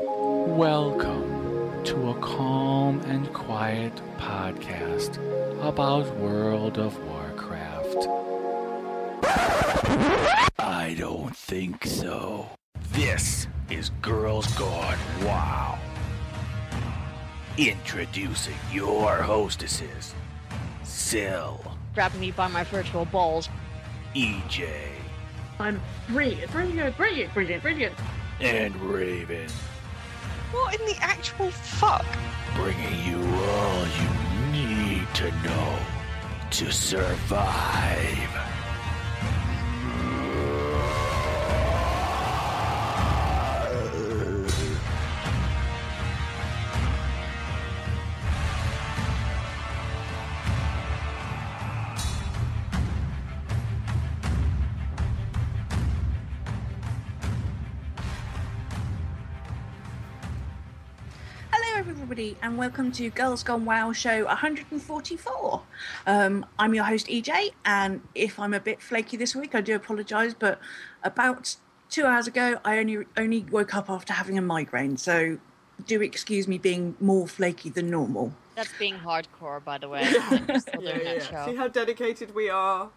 Welcome to a calm and quiet podcast about World of Warcraft. I don't think so. This is Girls Gone WoW. Introducing your hostesses, Ziyall, Grabbing me by my virtual balls. EJ, I'm brilliant, and Raven, What in the actual fuck? bringing you all you need to know to survive. Hello everybody and welcome to Girls Gone WoW show 144. I'm your host EJ, and if I'm a bit flaky this week I do apologise, but about 2 hours ago I only woke up after having a migraine, so do excuse me being more flaky than normal. That's being hardcore, by the way. Yeah. See how dedicated we are.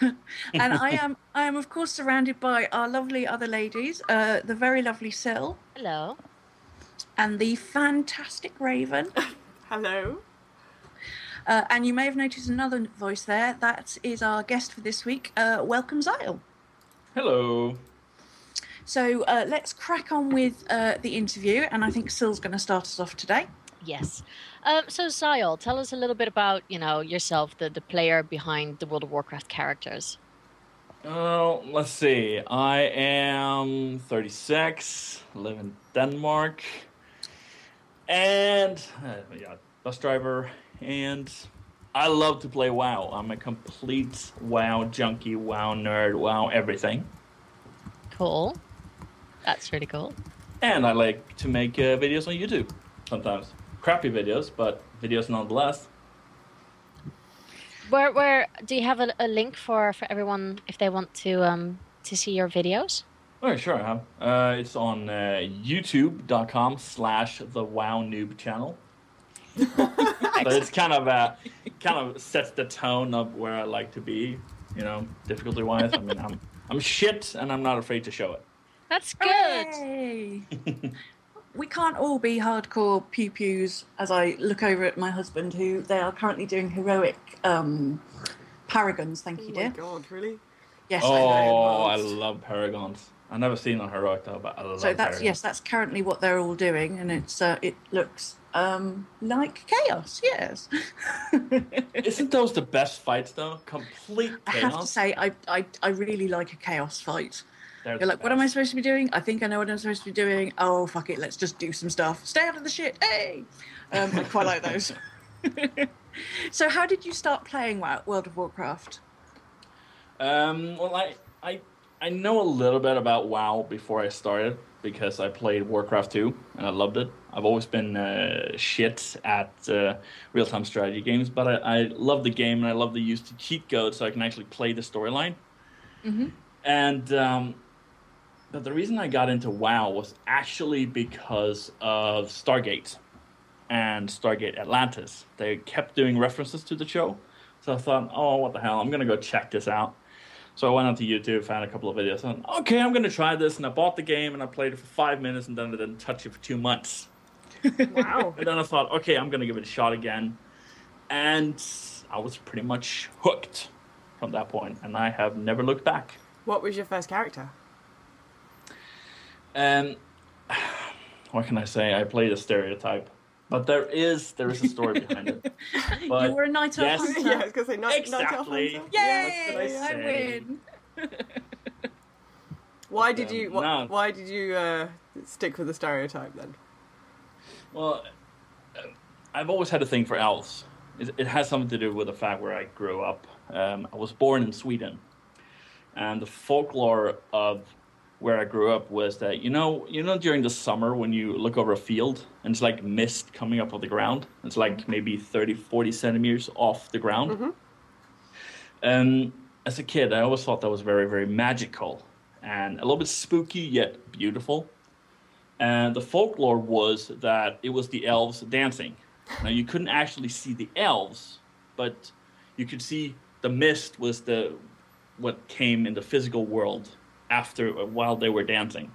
And I am of course surrounded by our lovely other ladies, the very lovely Ziyall Hello. and the fantastic Raven. Hello. And you may have noticed another voice there. That is our guest for this week. Welcome, Ziyall. Hello. So let's crack on with the interview, and I think Ziyall's going to start us off today. Yes. So Ziyall, tell us a little bit about, yourself, the player behind the World of Warcraft characters. Let's see. I am 36, live in Denmark, and bus driver, and I love to play WoW. I'm a complete WoW junkie, WoW nerd, WoW everything. Cool. That's really cool. And I like to make videos on YouTube sometimes. Crappy videos, but videos nonetheless. Where do you have a link for everyone if they want to see your videos? Oh, sure, I have. It's on youtube.com/the WoW Noob channel. So it's kind of sets the tone of where I like to be, difficulty wise. I mean, I'm shit, and I'm not afraid to show it. That's good. Hooray! We can't all be hardcore pew-pews, as I look over at my husband, who they are currently doing heroic paragons. Thank you, dear. Oh my god, really? Yes, Oh, I I know. love paragons. I've never seen on heroic though, but I love So that's paragons. that's currently what they're all doing, and it looks like chaos. Yes. Isn't those the best fights though? Complete I chaos. have to say, I really like a chaos fight. They're You're the like, what am I best. supposed to be doing? I think I know what I'm supposed to be doing. Oh, fuck it, let's just do some stuff. Stay out of the shit, hey! I quite like those. So how did you start playing World of Warcraft? Well, I know a little bit about WoW before I started because I played Warcraft 2 and I loved it. I've always been shit at real-time strategy games, but I love the game and I love the use to cheat code so I can actually play the storyline. Mm-hmm. And but the reason I got into WoW was actually because of Stargate and Stargate Atlantis. They kept doing references to the show. So I thought, oh, what the hell, I'm going to go check this out. So I went onto YouTube, found a couple of videos, and okay, I'm going to try this. And I bought the game, and I played it for 5 minutes, and then I didn't touch it for 2 months. Wow. And then I thought, okay, I'm going to give it a shot again. And I was pretty much hooked from that point, and I have never looked back. What was your first character? What can I say? I played a stereotype. But there is a story behind it. But You were a night elf hunter. Yeah, I was going to say Night Exactly. Elf Hunter. Yay! What could I I say? win. Why did you no. why did you stick with the stereotype then? Well, I've always had a thing for elves. It has something to do with the fact where I grew up. I was born in Sweden. And the folklore of where I grew up was that, during the summer when you look over a field and it's like mist coming up off the ground. It's like maybe 30, 40 centimeters off the ground. Mm-hmm. As a kid, I always thought that was very, very magical and a little bit spooky yet beautiful. And the folklore was that it was the elves dancing. Now you couldn't actually see the elves, but you could see the mist was what came in the physical world while they were dancing.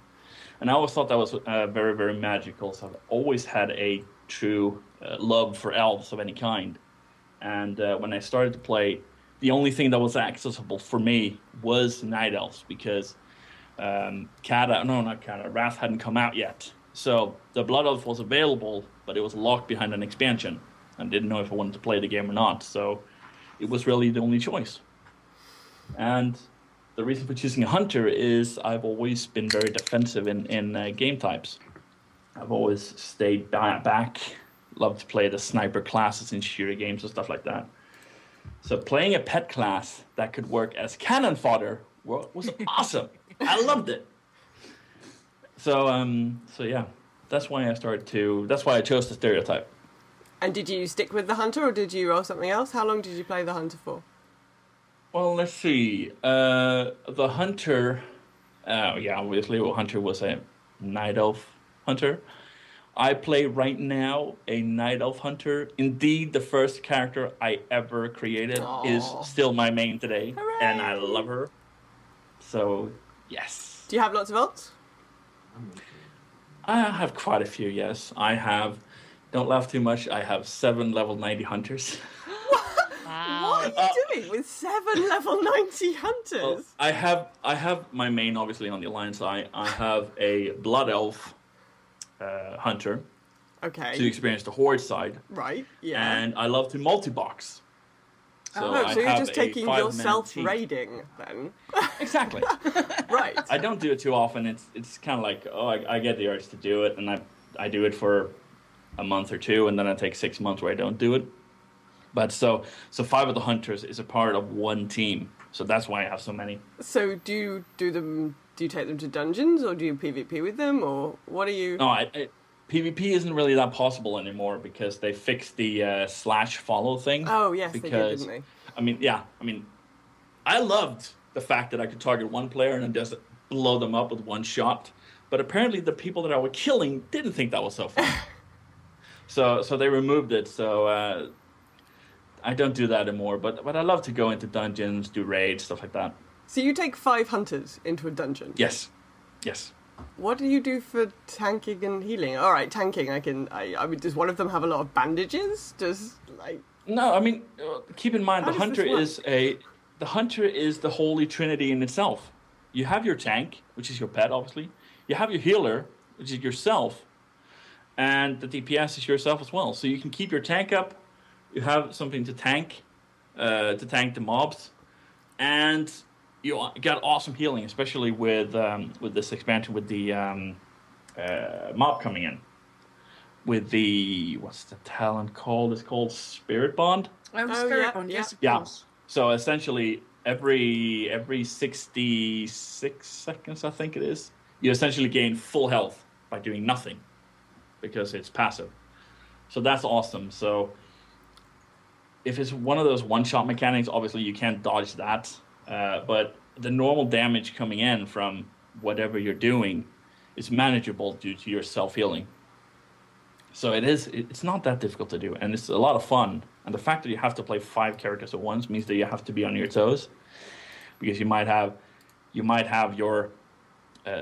And I always thought that was very, very magical. So I've always had a true love for elves of any kind. And when I started to play, the only thing that was accessible for me was night elves, because Wrath hadn't come out yet. So the Blood Elf was available, but it was locked behind an expansion. I didn't know if I wanted to play the game or not. So it was really the only choice. And the reason for choosing a hunter is I've always been very defensive in game types. I've always stayed back, loved to play the sniper classes in shooter games and stuff like that. So playing a pet class that could work as cannon fodder was awesome. I loved it. So yeah, that's why I chose the stereotype. And did you stick with the hunter, or did you roll something else? How long did you play the hunter for? Well, let's see. The hunter, obviously, hunter was a night elf hunter. I play right now a night elf hunter. Indeed, the first character I ever created is still my main today. Hooray! And I love her. So, yes. Do you have lots of ults? I have quite a few, yes. I have, don't laugh too much, I have 7 level 90 hunters. Wow. What are you doing with 7 level 90 hunters? Well, I have my main, obviously, on the alliance. I have a blood elf hunter Okay. to experience the horde side. Right, yeah. And I love to multi-box. So I you're have just a taking 5-man yourself team. raiding, then? Exactly. Right. I don't do it too often. It's kind of like, I get the urge to do it, and I do it for a month or two, and then I take 6 months where I don't do it. But so 5 of the hunters is a part of one team, so that's why I have so many. So do you take them to dungeons, or do you PvP with them, or what are you... No, PvP isn't really that possible anymore because they fixed the /follow thing. Oh, yes, they did, didn't they? I mean, I loved the fact that I could target one player and then just blow them up with one shot. But apparently the people that I was killing didn't think that was so fun. so they removed it. So I don't do that anymore. But I love to go into dungeons, do raids, stuff like that. So you take 5 hunters into a dungeon? Yes. What do you do for tanking and healing? All right, tanking. I mean, does one of them have a lot of bandages? No, I mean, keep in mind How the does hunter this is the holy trinity in itself. You have your tank, which is your pet, obviously. You have your healer, which is yourself, and the DPS is yourself as well. So you can keep your tank up. You have something to tank the mobs, and you got awesome healing, especially with this expansion with the mob coming in. With the, what's the talent called? It's called Spirit Bond. Spirit Bond, yes, of Yeah. course. So essentially, every 66 seconds, I think it is, you essentially gain full health by doing nothing, because it's passive. So that's awesome. So if it's one of those one-shot mechanics, obviously you can't dodge that. But the normal damage coming in from whatever you're doing is manageable due to your self-healing. So it's not that difficult to do, and it's a lot of fun. And the fact that you have to play 5 characters at once means that you have to be on your toes, because you might have your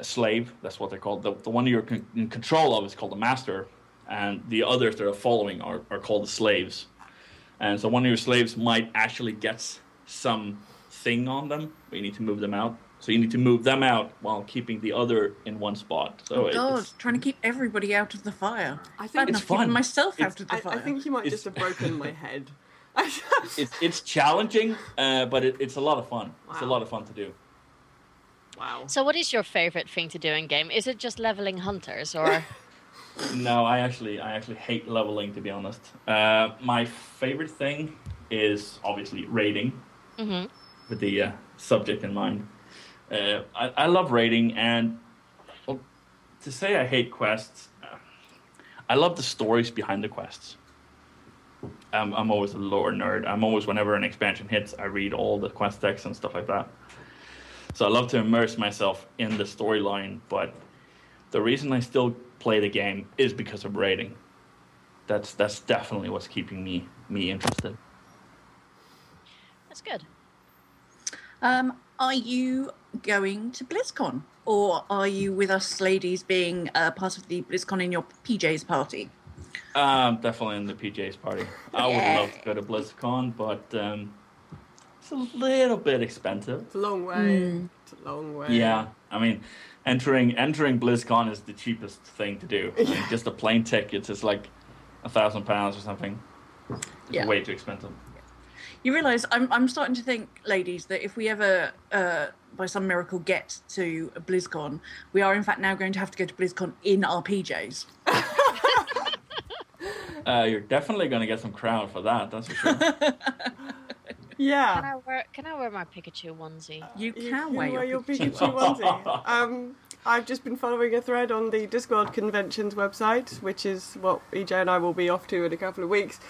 slave. That's what they're called. The one you're in control of is called the master, and the others that are following are called the slaves. And so one of your slaves might actually get some thing on them, but you need to move them out. So you need to move them out while keeping the other in one spot. So Trying to keep everybody out of the fire. I think It's fun. Keeping myself out of the fire. I think you might just have broken my head. it's challenging, but it's a lot of fun. Wow. It's a lot of fun to do. Wow. So what is your favorite thing to do in game? Is it just leveling hunters, or? No, I actually hate leveling, to be honest. My favorite thing is obviously raiding, with the subject in mind. I love raiding, and to say I hate quests, I love the stories behind the quests. I'm always a lore nerd. Whenever an expansion hits, I read all the quest texts and stuff like that. So I love to immerse myself in the storyline, but the reason I still play the game is because of raiding. That's definitely what's keeping me interested. That's good. Are you going to BlizzCon, or are you with us ladies being part of the BlizzCon in your PJs party? Definitely in the PJs party. I would love to go to BlizzCon, but it's a little bit expensive. It's a long way. It's a long way. Yeah, I mean, entering BlizzCon is the cheapest thing to do. I mean, just a plane ticket is like £1,000 or something. It's way too expensive. You realise I'm starting to think, ladies, that if we ever, by some miracle, get to BlizzCon, we are in fact now going to have to go to BlizzCon in our PJs. You're definitely going to get some crowd for that. That's for sure. Yeah. Can I wear my Pikachu onesie? You can wear your Pikachu onesie. I've just been following a thread on the Discworld Conventions website, which is what EJ and I will be off to in a couple of weeks,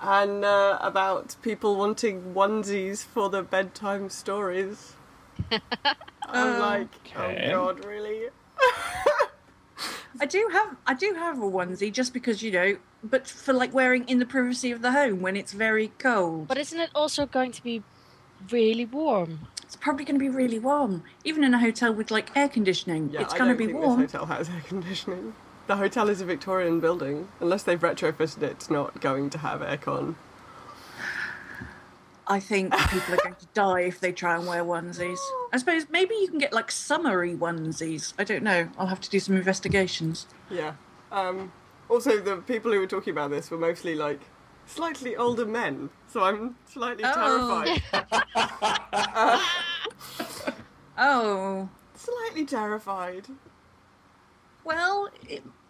and about people wanting onesies for the bedtime stories. I'm like, okay. Oh God, really? I do have a onesie just because, you know, but for like wearing in the privacy of the home when it's very cold. But isn't it also going to be really warm? It's probably going to be really warm, even in a hotel with like air conditioning. Yeah, it's going to be warm. This hotel has air conditioning. The hotel is a Victorian building. Unless they've retrofitted it, it's not going to have aircon. I think people are going to die if they try and wear onesies. I suppose maybe you can get like summery onesies. I don't know. I'll have to do some investigations. Yeah. Also, the people who were talking about this were mostly like slightly older men, so I'm slightly terrified. Slightly terrified. Well,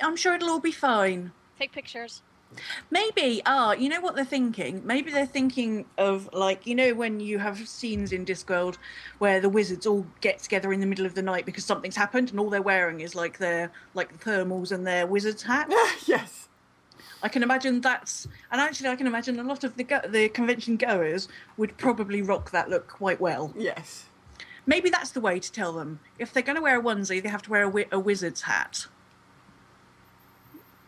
I'm sure it'll all be fine. Take pictures. Maybe, you know what they're thinking? Maybe they're thinking of, like, you know when you have scenes in Discworld where the wizards all get together in the middle of the night because something's happened and all they're wearing is, like, their, like, thermals and their wizard's hat? Yes. I can imagine that's... And actually, I can imagine a lot of the convention goers would probably rock that look quite well. Yes. Maybe that's the way to tell them. If they're going to wear a onesie, they have to wear a wizard's hat.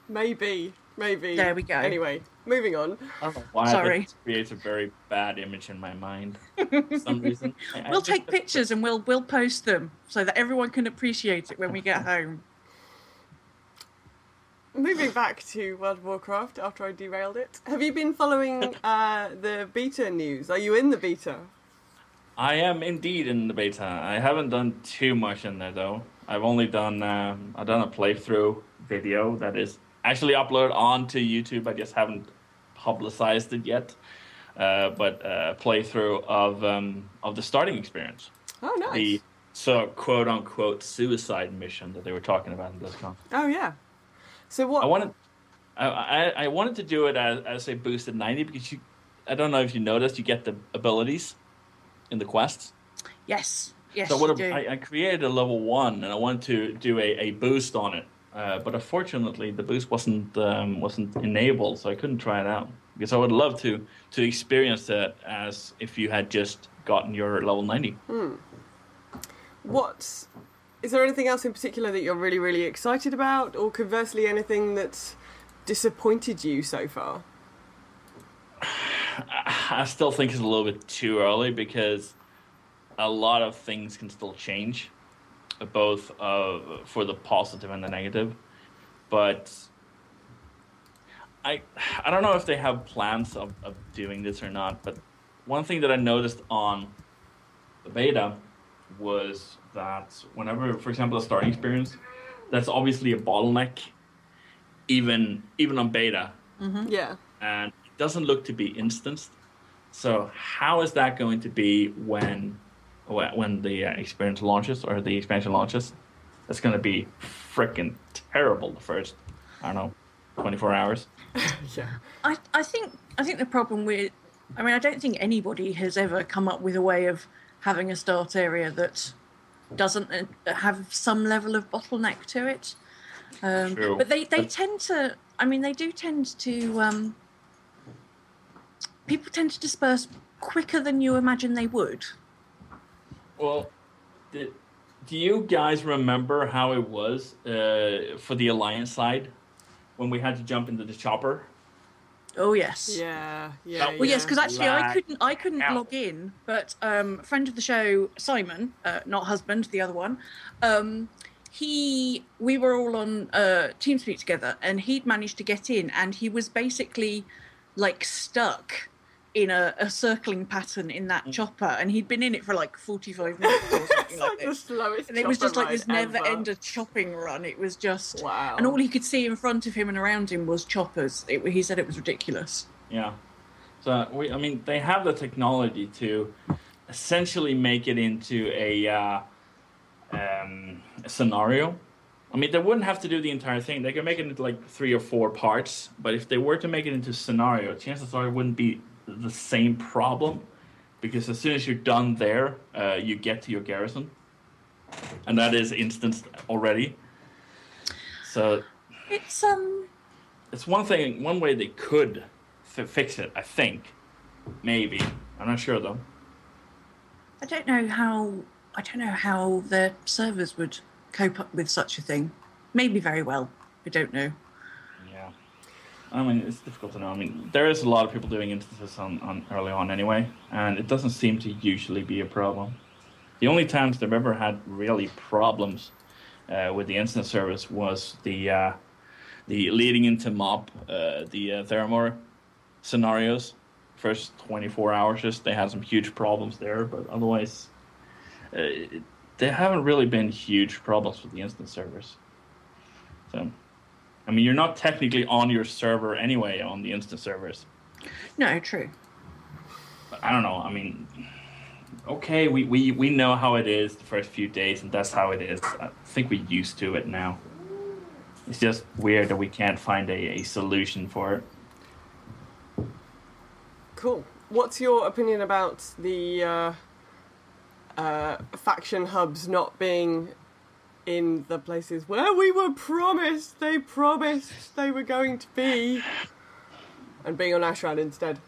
Maybe. There we go. Anyway, moving on. I don't know why Sorry. that creates a very bad image in my mind for some reason. We'll take pictures and we'll post them so that everyone can appreciate it when we get home. Moving back to World of Warcraft after I derailed it. Have you been following the beta news? Are you in the beta? I am indeed in the beta. I haven't done too much in there though. I've only done I've done a playthrough video that is actually uploaded onto YouTube. I just haven't publicized it yet. But playthrough of the starting experience. Oh, nice. The quote unquote suicide mission that they were talking about in Blizzcon. Oh yeah. So what? I wanted to do it as a boosted 90 because I don't know if you noticed, you get the abilities in the quests. Yes, So you do. I created a level 1 and I wanted to do a boost on it. But unfortunately, the boost wasn't enabled, so I couldn't try it out. Because I would love to experience that as if you had just gotten your level 90. Is there anything else in particular that you're really, really excited about? Or conversely, anything that's disappointed you so far? I still think it's a little bit too early because a lot of things can still change, both for the positive and the negative. But I don't know if they have plans of doing this or not, but one thing that I noticed on the beta was that whenever, for example, a starting experience, that's obviously a bottleneck, even on beta. Mm-hmm. Yeah. And it doesn't look to be instanced. So how is that going to be when the experience launches or the expansion launches? That's going to be freaking terrible the first, 24 hours. Yeah. I think the problem with, I don't think anybody has ever come up with a way of having a start area that doesn't have some level of bottleneck to it. True. But they tend to, they do tend to, people tend to disperse quicker than you imagine they would. Well, Do you guys remember how it was for the Alliance side when we had to jump into the chopper? Oh yes. Yeah. Well, yes, because actually I couldn't Ow. log in, but friend of the show Simon, not husband, the other one, we were all on TeamSpeak together, and he'd managed to get in, and he was basically like stuck in a circling pattern in that chopper, and he'd been in it for like 45 minutes or something It's like like the this. slowest. And it was just like this chopper ride never-ending chopping run. It was just, Wow. and all he could see in front of him and around him was choppers. He said it was ridiculous. Yeah. So they have the technology to essentially make it into a scenario. I mean, they wouldn't have to do the entire thing. They could make it into like 3 or 4 parts. But if they were to make it into scenario, chances are it wouldn't be the same problem, because as soon as you're done there, you get to your garrison, and that is instanced already. So it's one way they could fix it. I think, maybe. I'm not sure though. I don't know how their servers would cope up with such a thing. Maybe very well. I don't know. Yeah. I mean, it's difficult to know. I mean, there is a lot of people doing instances on early on anyway, and it doesn't seem to usually be a problem. The only times they've ever had really problems with the instance service was the leading into mob, the Theramore scenarios. First 24 hours, they had some huge problems there, but otherwise, there haven't really been huge problems with the instance servers. So, I mean, you're not technically on your server anyway on the instance servers. No, true. But I don't know. I mean, okay, we know how it is the first few days, and that's how it is. I think we're used to it now. It's just weird that we can't find a solution for it. Cool. What's your opinion about the faction hubs not being in the places where we were promised? They promised they were going to be, and being on Ashran instead.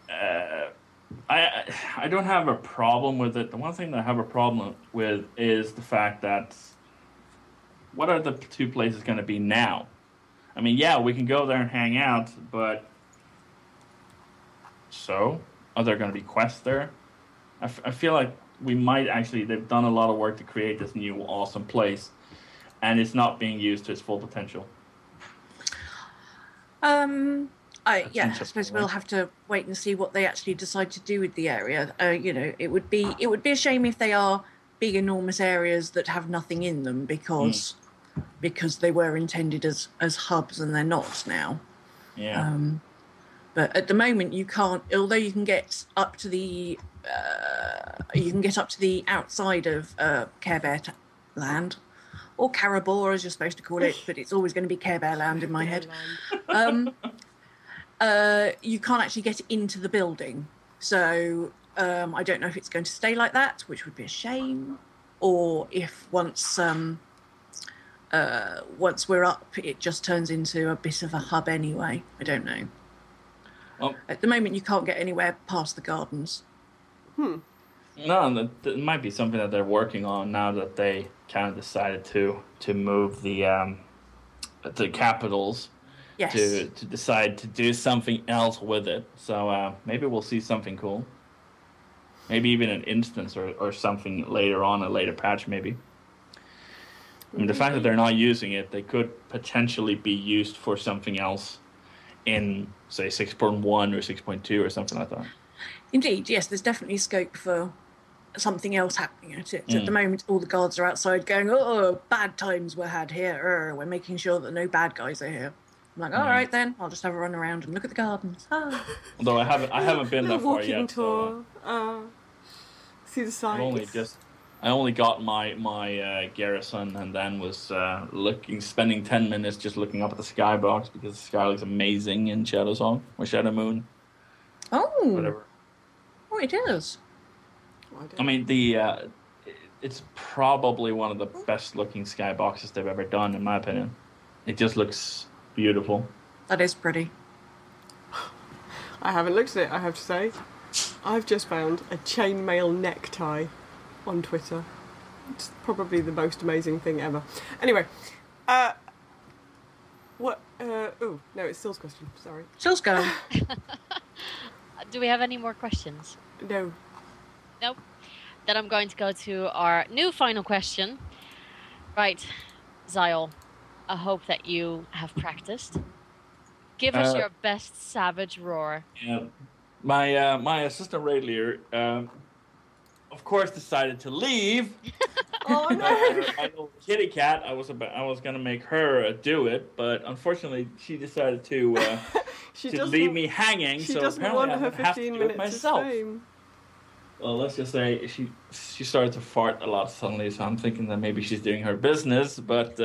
I don't have a problem with it. The one thing that I have a problem with is the fact that what are the 2 places going to be now? I mean, yeah, we can go there and hang out, but so are there going to be quests there? I feel like we might actually, they've done a lot of work to create this new awesome place, and it's not being used to its full potential. I suppose we'll have to wait and see what they actually decide to do with the area. It would be a shame if they are big, enormous areas that have nothing in them because they were intended as hubs and they're not now. Yeah. But at the moment, you can't. Although you can get up to the outside of Care Bear Land, or Carabor, as you're supposed to call it, but it's always going to be Care Bear Land in my head. You can't actually get into the building, so I don't know if it's going to stay like that, which would be a shame, or if once we're up, it just turns into a bit of a hub anyway. I don't know. Well, at the moment, you can't get anywhere past the gardens. No, that might be something that they're working on now that they kind of decided to move the capitals. Yes. To decide to do something else with it. So maybe we'll see something cool. Maybe even an instance or something later on, a later patch maybe. I mean, the fact that they're not using it, they could potentially be used for something else in, say, 6.1 or 6.2 or something like that. Indeed, yes, there's definitely scope for something else happening at it. At the moment, all the guards are outside going, oh, bad times were had here. We're making sure that no bad guys are here. I'm like, all right then, I'll just have a run around and look at the gardens. Although I haven't been that far yet. Tour. See the sights. I only got my garrison and then was spending 10 minutes just looking up at the skybox because the sky looks amazing in Shadow Song or Shadow Moon. Oh, whatever. Oh, it is. I mean, it's probably one of the best looking skyboxes they've ever done, in my opinion. It just looks beautiful. That is pretty. I haven't looked at it, I have to say. I've just found a chainmail necktie on Twitter. It's probably the most amazing thing ever. Anyway, what? Oh no, it's Sill's question. Sorry. Sill's go. Do we have any more questions? No. Nope. Then I'm going to go to our new final question. Right, Ziyall, I hope that you have practiced. Give us your best savage roar. Yeah, my assistant Rayleigh, of course, decided to leave. Oh no! My little kitty cat. I was gonna make her do it, but unfortunately, she decided to leave me hanging. She so doesn't apparently, want I her have to 15 do it minutes myself. of fame. Well, let's just say she started to fart a lot suddenly, so I'm thinking that maybe she's doing her business, but.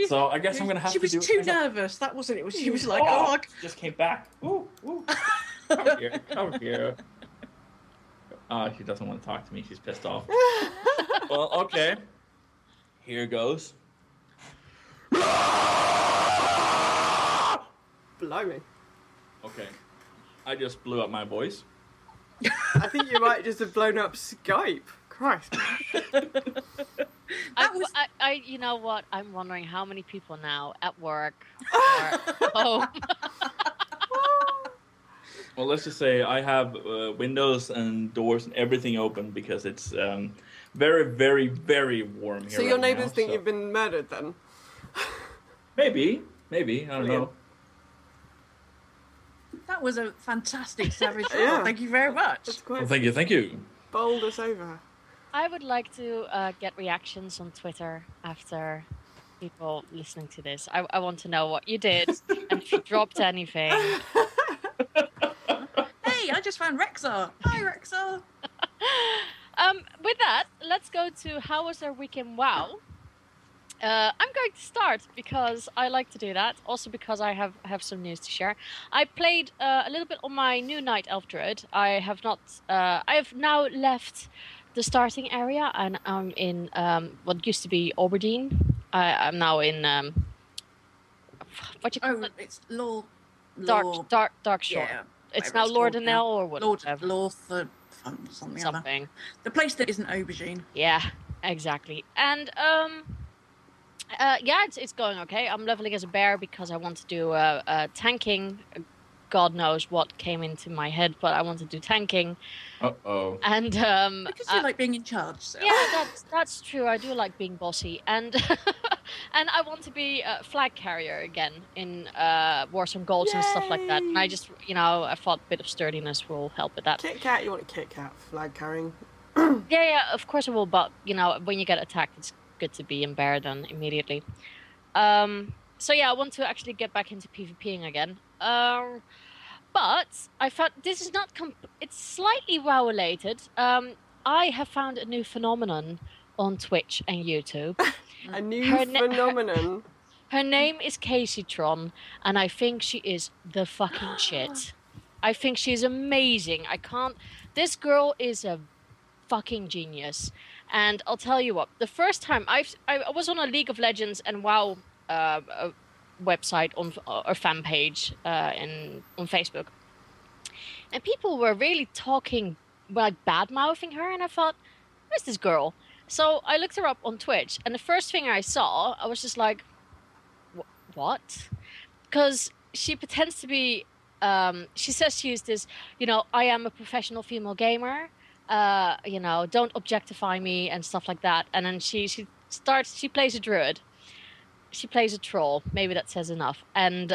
So I guess I'm gonna have to do it. She was too nervous. That wasn't it. She was like, "Oh, she just came back. Ooh, ooh. Come here. Oh, she doesn't want to talk to me. She's pissed off. Well, okay. Here goes. Blimey. Okay. I just blew up my voice. I think you might just have blown up Skype. Christ. I you know what? I'm wondering how many people now at work or home. Well, let's just say I have windows and doors and everything open because it's very, very, very warm here. So your right neighbours now, think so- you've been murdered then? Maybe. I don't know. that was a fantastic savage roar. Yeah. Thank you very much." That's quite Well, thank you. bowled us over. I would like to get reactions on Twitter after people listening to this. I want to know what you did and if you dropped anything. Hey, I just found Rexar. Hi, Rexar. With that, let's go to how was our week in WoW. I'm going to start because I like to do that. Also because I have some news to share. I played a little bit on my new Night Elf Druid. I have not. I have now left the starting area and I'm in what used to be Aubergine. I'm now in what you call it? It's Law. Dark Shore. Yeah, it's whatever now it's Lord called Anel now. or whatever. Something. Something. The place that isn't aubergine. Yeah, exactly. And yeah, it's going okay. I'm leveling as a bear because I want to do tanking. God knows what came into my head, but I want to do tanking. Uh-oh. And Because you like being in charge. So. yeah, that's true. I do like being bossy, and and I want to be a flag carrier again in Warsome Golds and stuff like that. And I just, I thought a bit of sturdiness will help with that. Kit Kat, you want a Kit Kat flag carrying? Yeah, of course I will. But when you get attacked, it's good to be in bear then immediately. So yeah, I want to actually get back into PvPing again. But I found this is not. It's slightly WoW related. I have found a new phenomenon on Twitch and YouTube. A new phenomenon. Her name is Kaceytron, and I think she is the fucking shit. I think she's amazing. This girl is a fucking genius. And I'll tell you what. The first time I was on a League of Legends and WoW website or fan page on Facebook, and people were really talking, like bad mouthing her, and I thought, where's this girl? So I looked her up on Twitch, and the first thing I saw, I was just like, what? Because she pretends to be she says she's this, I am a professional female gamer, don't objectify me and stuff like that. And then she plays a druid. She plays a troll. Maybe that says enough. And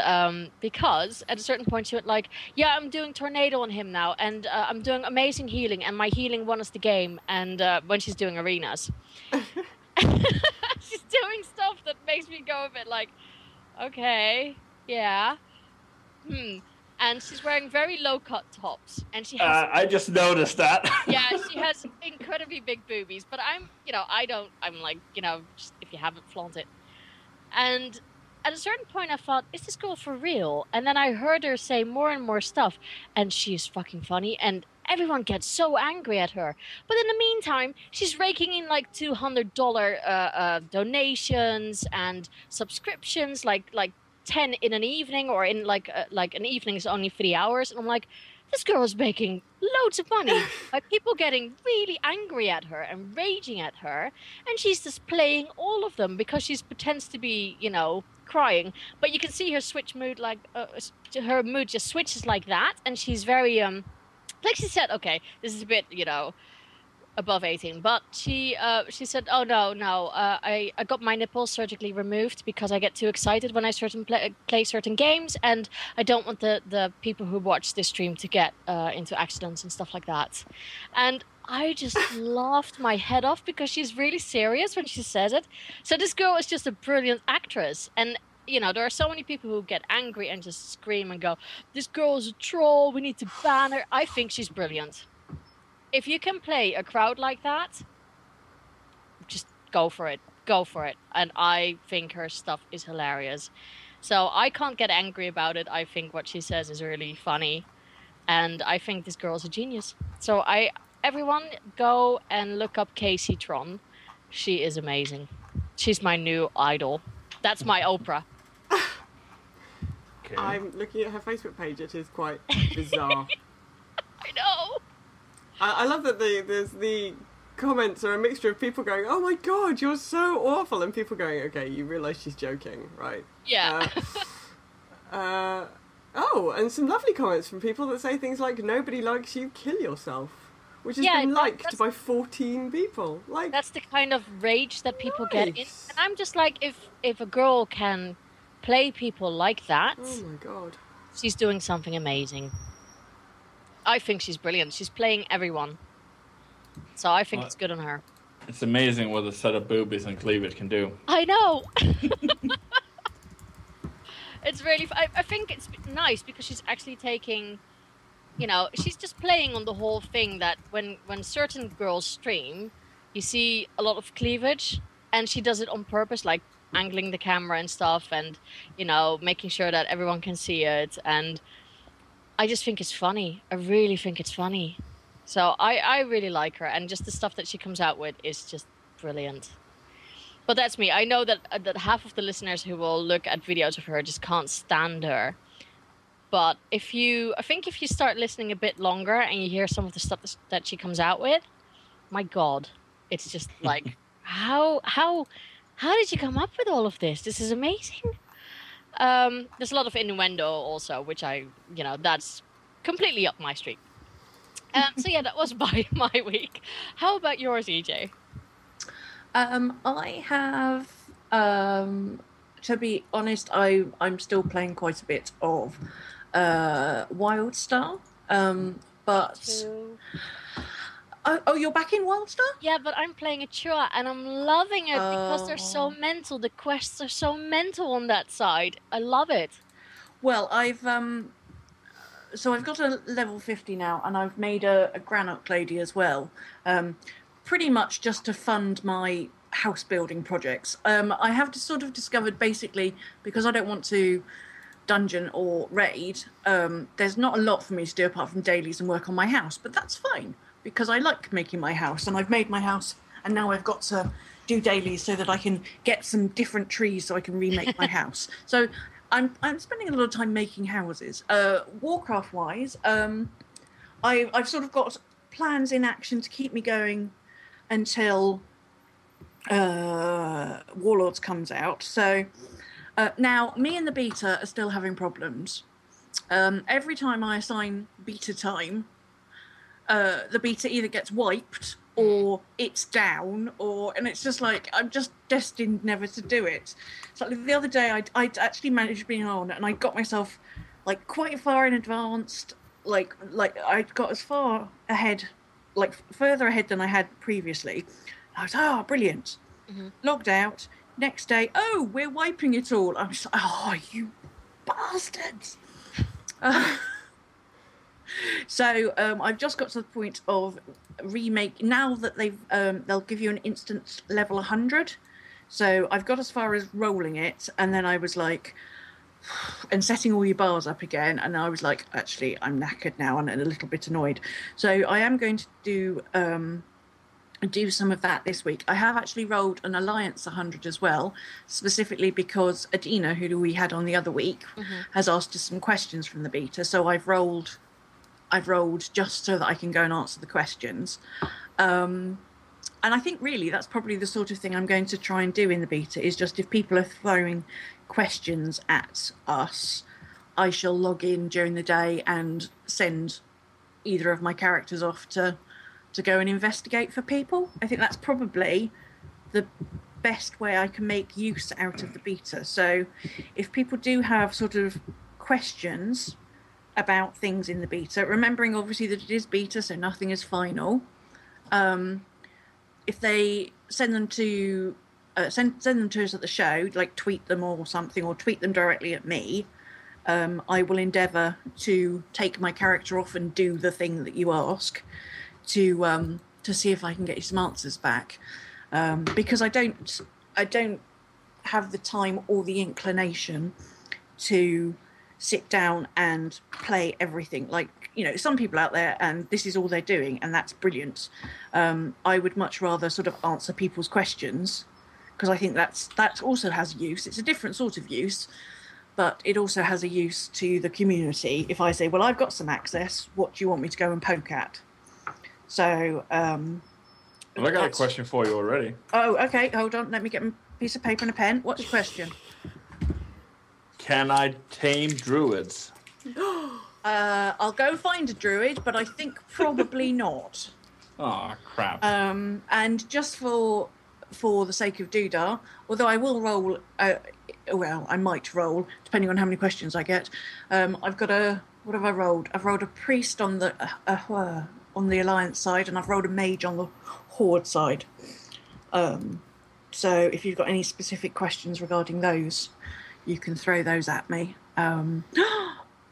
because at a certain point she went like, yeah, I'm doing tornado on him now, and I'm doing amazing healing, and my healing won us the game. And when she's doing arenas, she's doing stuff that makes me go a bit like, okay, yeah, And she's wearing very low-cut tops, and she has. I just noticed that. Yeah, she has incredibly big boobies, but I'm like, just, if you haven't, flaunt it. And at a certain point I thought, is this girl for real? And then I heard her say more and more stuff, and she's fucking funny, and everyone gets so angry at her. But in the meantime, she's raking in like $200 donations and subscriptions, like 10 in an evening, or in like an evening is only 3 hours. And I'm like, this girl is making loads of money by people getting really angry at her and raging at her, and she's just playing all of them because she pretends to be, crying. But you can see her switch mood, like her mood just switches like that, and she's very like she said, okay, this is a bit, above 18, but she said, oh no, I got my nipples surgically removed because I get too excited when I play certain games, and I don't want the people who watch this stream to get into accidents and stuff like that. And I just laughed my head off because she's really serious when she says it. So this girl is just a brilliant actress, and there are so many people who get angry and just scream and go, this girl is a troll, we need to ban her. I think she's brilliant. If you can play a crowd like that, just go for it. Go for it. And I think her stuff is hilarious. So I can't get angry about it. I think what she says is really funny. And I think this girl's a genius. So everyone go and look up Kaceytron. She is amazing. She's my new idol. That's my Oprah. Okay. I'm looking at her Facebook page. It is quite bizarre. I know. I love that the comments are a mixture of people going, oh my god, you're so awful, and people going, okay, you realise she's joking, right? Yeah. And some lovely comments from people that say things like, nobody likes you, kill yourself, which has been liked by 14 people. Like, that's the kind of rage that people get in. And I'm just like, if a girl can play people like that, oh my god, she's doing something amazing. I think she's brilliant. She's playing everyone. So I think it's good on her. It's amazing what a set of boobies and cleavage can do. I know. It's really... I think it's nice because she's actually taking... she's just playing on the whole thing that when certain girls stream, you see a lot of cleavage, and she does it on purpose, like angling the camera and stuff, and, making sure that everyone can see it, and... I just think it's funny. I really think it's funny. So I really like her, and just the stuff that she comes out with is just brilliant. But that's me. I know that half of the listeners who will look at videos of her just can't stand her. But I think if you start listening a bit longer and you hear some of the stuff that she comes out with, my God, it's just like, how did you come up with all of this? This is amazing. There's a lot of innuendo also, which that's completely up my street. So yeah, that was my week. How about yours, EJ? I have, to be honest, I'm still playing quite a bit of WildStar, but... Oh, you're back in WildStar? Yeah, but I'm playing a Chua, and I'm loving it because they're so mental. The quests are so mental on that side. I love it. Well, I've got a level 50 now, and I've made a Granite Lady as well, pretty much just to fund my house building projects. I have sort of discovered, basically, because I don't want to dungeon or raid, there's not a lot for me to do apart from dailies and work on my house, but that's fine. Because I like making my house, and I've made my house, and now I've got to do dailies so that I can get some different trees so I can remake my house. So I'm spending a lot of time making houses. Warcraft-wise, I've sort of got plans in action to keep me going until Warlords comes out. So now, me and the beta are still having problems. Every time I assign beta time, the beta either gets wiped or it's down, and it's just like I'm just destined never to do it. So like, the other day I actually managed being on, and I got myself like quite far in advance. Like I got as far ahead, like further ahead than I had previously. I was brilliant. Mm-hmm. Logged out. Next day, we're wiping it all. I'm just like, you bastards. So I've just got to the point of remake. Now that they'll give you an instant level 100. So I've got as far as rolling it, and then I was like, and setting all your bars up again, and I was like, actually, I'm knackered now and a little bit annoyed. So I am going to do some of that this week. I have actually rolled an Alliance 100 as well, specifically because Adina, who we had on the other week, has asked us some questions from the beta. So I've rolled I've rolled just so that I can go and answer the questions. And I think really that's probably the sort of thing I'm going to try and do in the beta, is just if people are throwing questions at us, I shall log in during the day and send either of my characters off to go and investigate for people. I think that's probably the best way I can make use out of the beta. So if people do have sort of questions about things in the beta, remembering obviously that it is beta, so nothing is final, if they send them to send them to us at the show, like tweet them or something, or tweet them directly at me, I will endeavour to take my character off and do the thing that you ask to see if I can get you some answers back, because I don't have the time or the inclination to sit down and play everything. Like, you know, some people out there and this is all they're doing, and that's brilliant. I would much rather sort of answer people's questions, because I think that also has use. It's a different sort of use, but it also has a use to the community. If I say, well, I've got some access, what do you want me to go and poke at? So well, I got a question for you already. Oh, okay, hold on, let me get a piece of paper and a pen. What's your question? Can I tame druids? I'll go find a druid, but I think probably not. Oh, crap. And just for the sake of doodah, although I will roll, well, I might roll, depending on how many questions I get. I've got what have I rolled? I've rolled a priest on the Alliance side, and I've rolled a mage on the Horde side. So if you've got any specific questions regarding those, you can throw those at me. I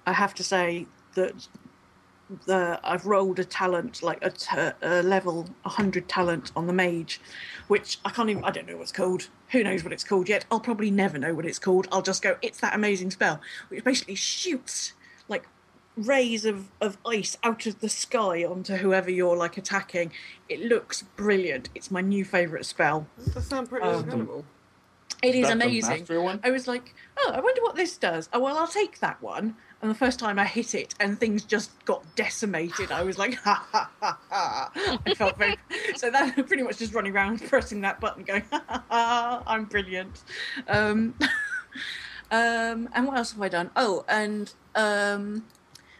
have to say that I've rolled a talent, like a level 100 talent on the mage, which I don't know what it's called. Who knows what it's called yet? I'll probably never know what it's called. I'll just go, it's that amazing spell, which basically shoots like rays of ice out of the sky onto whoever you're like attacking. It looks brilliant. It's my new favourite spell. That sounds pretty incredible. It is that the amazing. mastery one? I was like, oh, I wonder what this does. Oh, well, I'll take that one. And the first time I hit it and things just got decimated, I was like, ha, ha, ha, ha. I felt very... So that pretty much just running around, pressing that button, going, ha, ha, ha, I'm brilliant. And what else have I done? Oh, and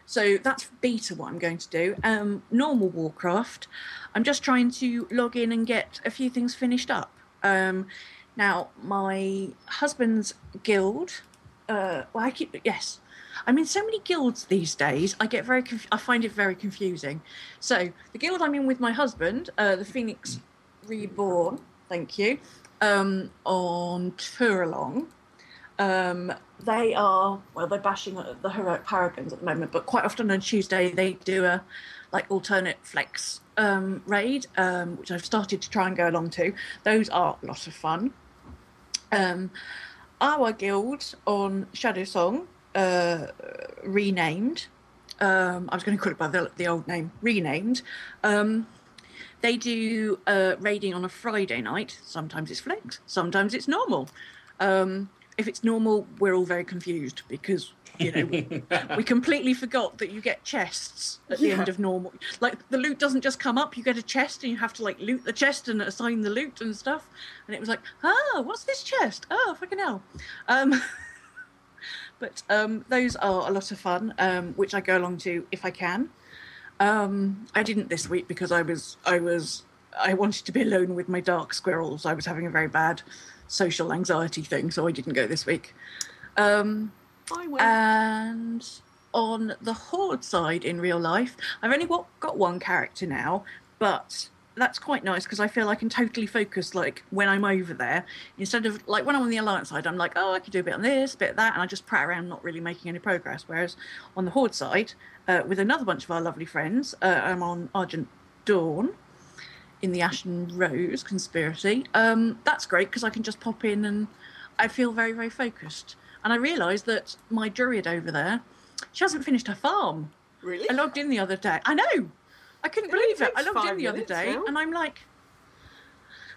so that's beta what I'm going to do. Normal Warcraft, I'm just trying to log in and get a few things finished up. Now, my husband's guild, yes. I'm in so many guilds these days, I find it very confusing. So, the guild I'm in with my husband, the Phoenix Reborn, thank you, on Touralong, they're bashing the Heroic Paragons at the moment, but quite often on Tuesday they do a alternate flex raid, which I've started to try and go along to. Those are a lot of fun. Our guild on Shadow Song, renamed, I was going to call it by the old name, renamed, they do raiding on a Friday night. Sometimes it's flex, sometimes it's normal. If it's normal, we're all very confused because, you know, we completely forgot that you get chests at the end of normal. Like, the loot doesn't just come up, you get a chest and you have to, like, loot the chest and assign the loot and stuff. And it was like, what's this chest? Oh, fucking hell. But those are a lot of fun, which I go along to if I can. I didn't this week because I wanted to be alone with my dark squirrels. I was having a very bad social anxiety thing, so I didn't go this week. And on the Horde side in real life, I've only got one character now, but that's quite nice because I feel I can totally focus, like, when I'm over there, instead of, like, when I'm on the Alliance side, I'm like, oh, I could do a bit on this, a bit of that, and I just prat around not really making any progress. Whereas on the Horde side, with another bunch of our lovely friends, I'm on Argent Dawn in the Ashen Rose conspiracy. That's great because I can just pop in and I feel very, very focused. And I realised that my druid over there, she hasn't finished her farm. Really? I logged in the other day. I know. I couldn't believe it. I logged in the other day now. and I'm like,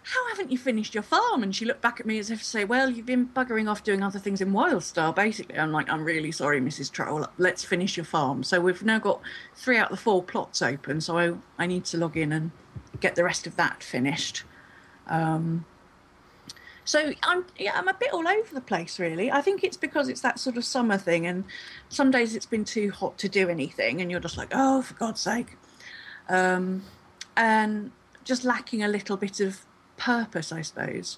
how haven't you finished your farm? And she looked back at me as if to say, well, you've been buggering off doing other things in Wildstar, basically. I'm like, I'm really sorry, Mrs. Troll. Let's finish your farm. So we've now got 3 out of the 4 plots open. So I need to log in and get the rest of that finished. So I'm a bit all over the place, really. I think it's because it's that sort of summer thing, and some days it's been too hot to do anything, and you're just like, oh, for God's sake. And just lacking a little bit of purpose, I suppose,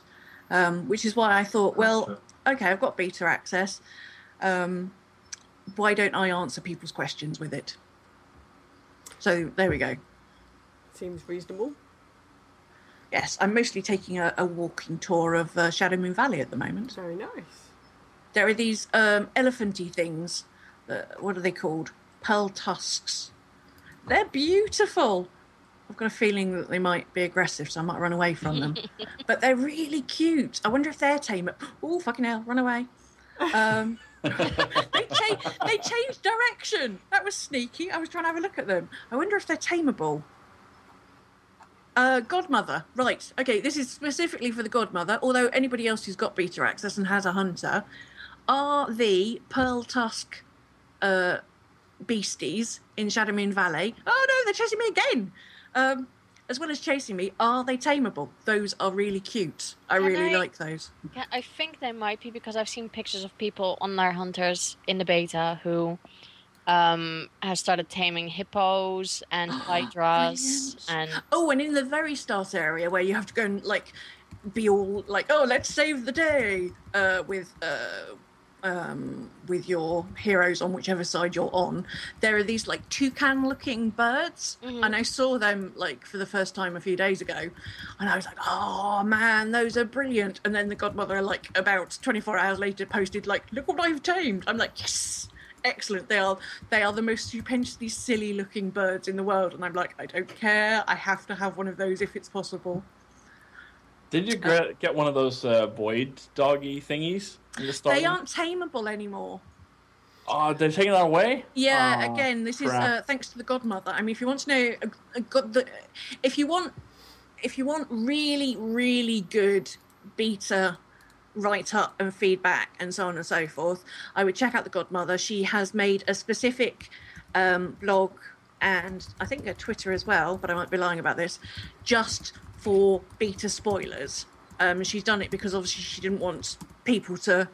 which is why I thought, well, okay, I've got beta access. Why don't I answer people's questions with it? So there we go. Seems reasonable. Yes, I'm mostly taking a walking tour of Shadow Moon Valley at the moment. Very nice. There are these elephanty things. What are they called? Pearl tusks. They're beautiful. I've got a feeling that they might be aggressive, so I might run away from them. But they're really cute. I wonder if they're tame. Oh, fucking hell, run away. They changed direction. That was sneaky. I was trying to have a look at them. I wonder if they're tameable. Godmother. Right. Okay, this is specifically for the Godmother, although anybody else who's got beta access and has a hunter, are the pearl tusk beasties in Shadow Moon Valley. Oh no, they're chasing me again. As well as chasing me, are they tameable? Those are really cute. I really like those. Yeah, I think they might be, because I've seen pictures of people on their hunters in the beta who have started taming hippos and hydras. And in the very start area where you have to go and like be all like, oh, let's save the day with your heroes on whichever side you're on, there are these like toucan-looking birds, and I saw them like for the first time a few days ago, and I was like, oh man, those are brilliant. And then the Godmother, like about 24 hours later, posted like, look what I've tamed. I'm like, yes, excellent. They are the most stupendously silly-looking birds in the world, and I'm like, I don't care. I have to have one of those if it's possible. Did you get one of those void doggy thingies? They aren't tameable anymore. Oh, they're taking that away? Yeah, again, this is thanks to the Godmother. I mean, if you want to know, if you want really, really good beta write-up and feedback and so on and so forth, I would check out the Godmother. She has made a specific blog and I think a Twitter as well, but I might be lying about this, just for beta spoilers. She's done it because obviously she didn't want people to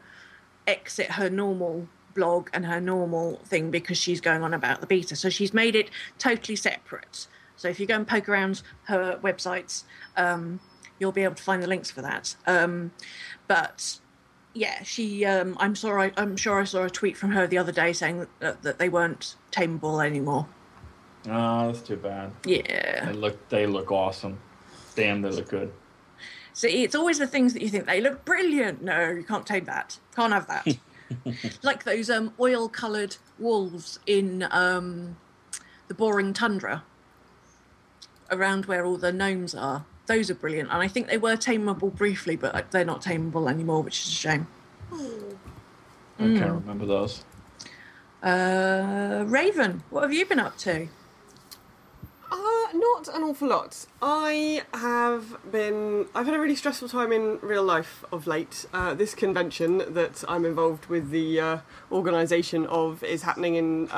exit her normal blog and her normal thing because she's going on about the beta. So she's made it totally separate. So if you go and poke around her websites, you'll be able to find the links for that. But yeah, she. I'm sure I saw a tweet from her the other day saying that they weren't tameable anymore. Oh, that's too bad. Yeah. They look awesome. Damn, they look good. So it's always the things that you think they look brilliant. No, you can't tame that. Can't have that. Like those oil-coloured wolves in the boring tundra around where all the gnomes are. Those are brilliant, and I think they were tameable briefly, but they're not tameable anymore, which is a shame. I can't remember those. Raven, what have you been up to? Not an awful lot. I've had a really stressful time in real life of late. This convention that I'm involved with the organisation of is happening in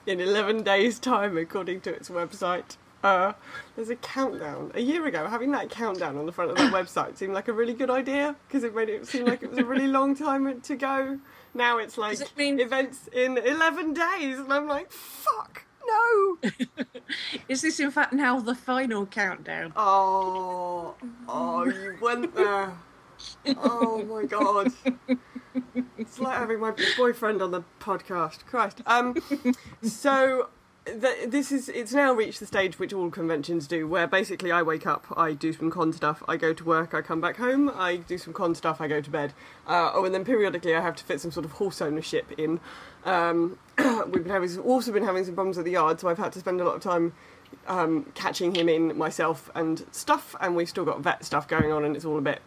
11 days' time, according to its website. There's a countdown. A year ago, having that countdown on the front of that website seemed like a really good idea because it made it seem like it was a really long time to go. Now it's like events in 11 days, and I'm like, fuck. No. Is this in fact now the final countdown? Oh, you went there. Oh my god. It's like having my boyfriend on the podcast. Christ. So it's now reached the stage which all conventions do, where basically I wake up, I do some con stuff, I go to work, I come back home, I do some con stuff, I go to bed. And then periodically I have to fit some sort of horse ownership in. We've also been having some problems at the yard, so I've had to spend a lot of time catching him in myself and stuff, and we've still got vet stuff going on, and it's all a bit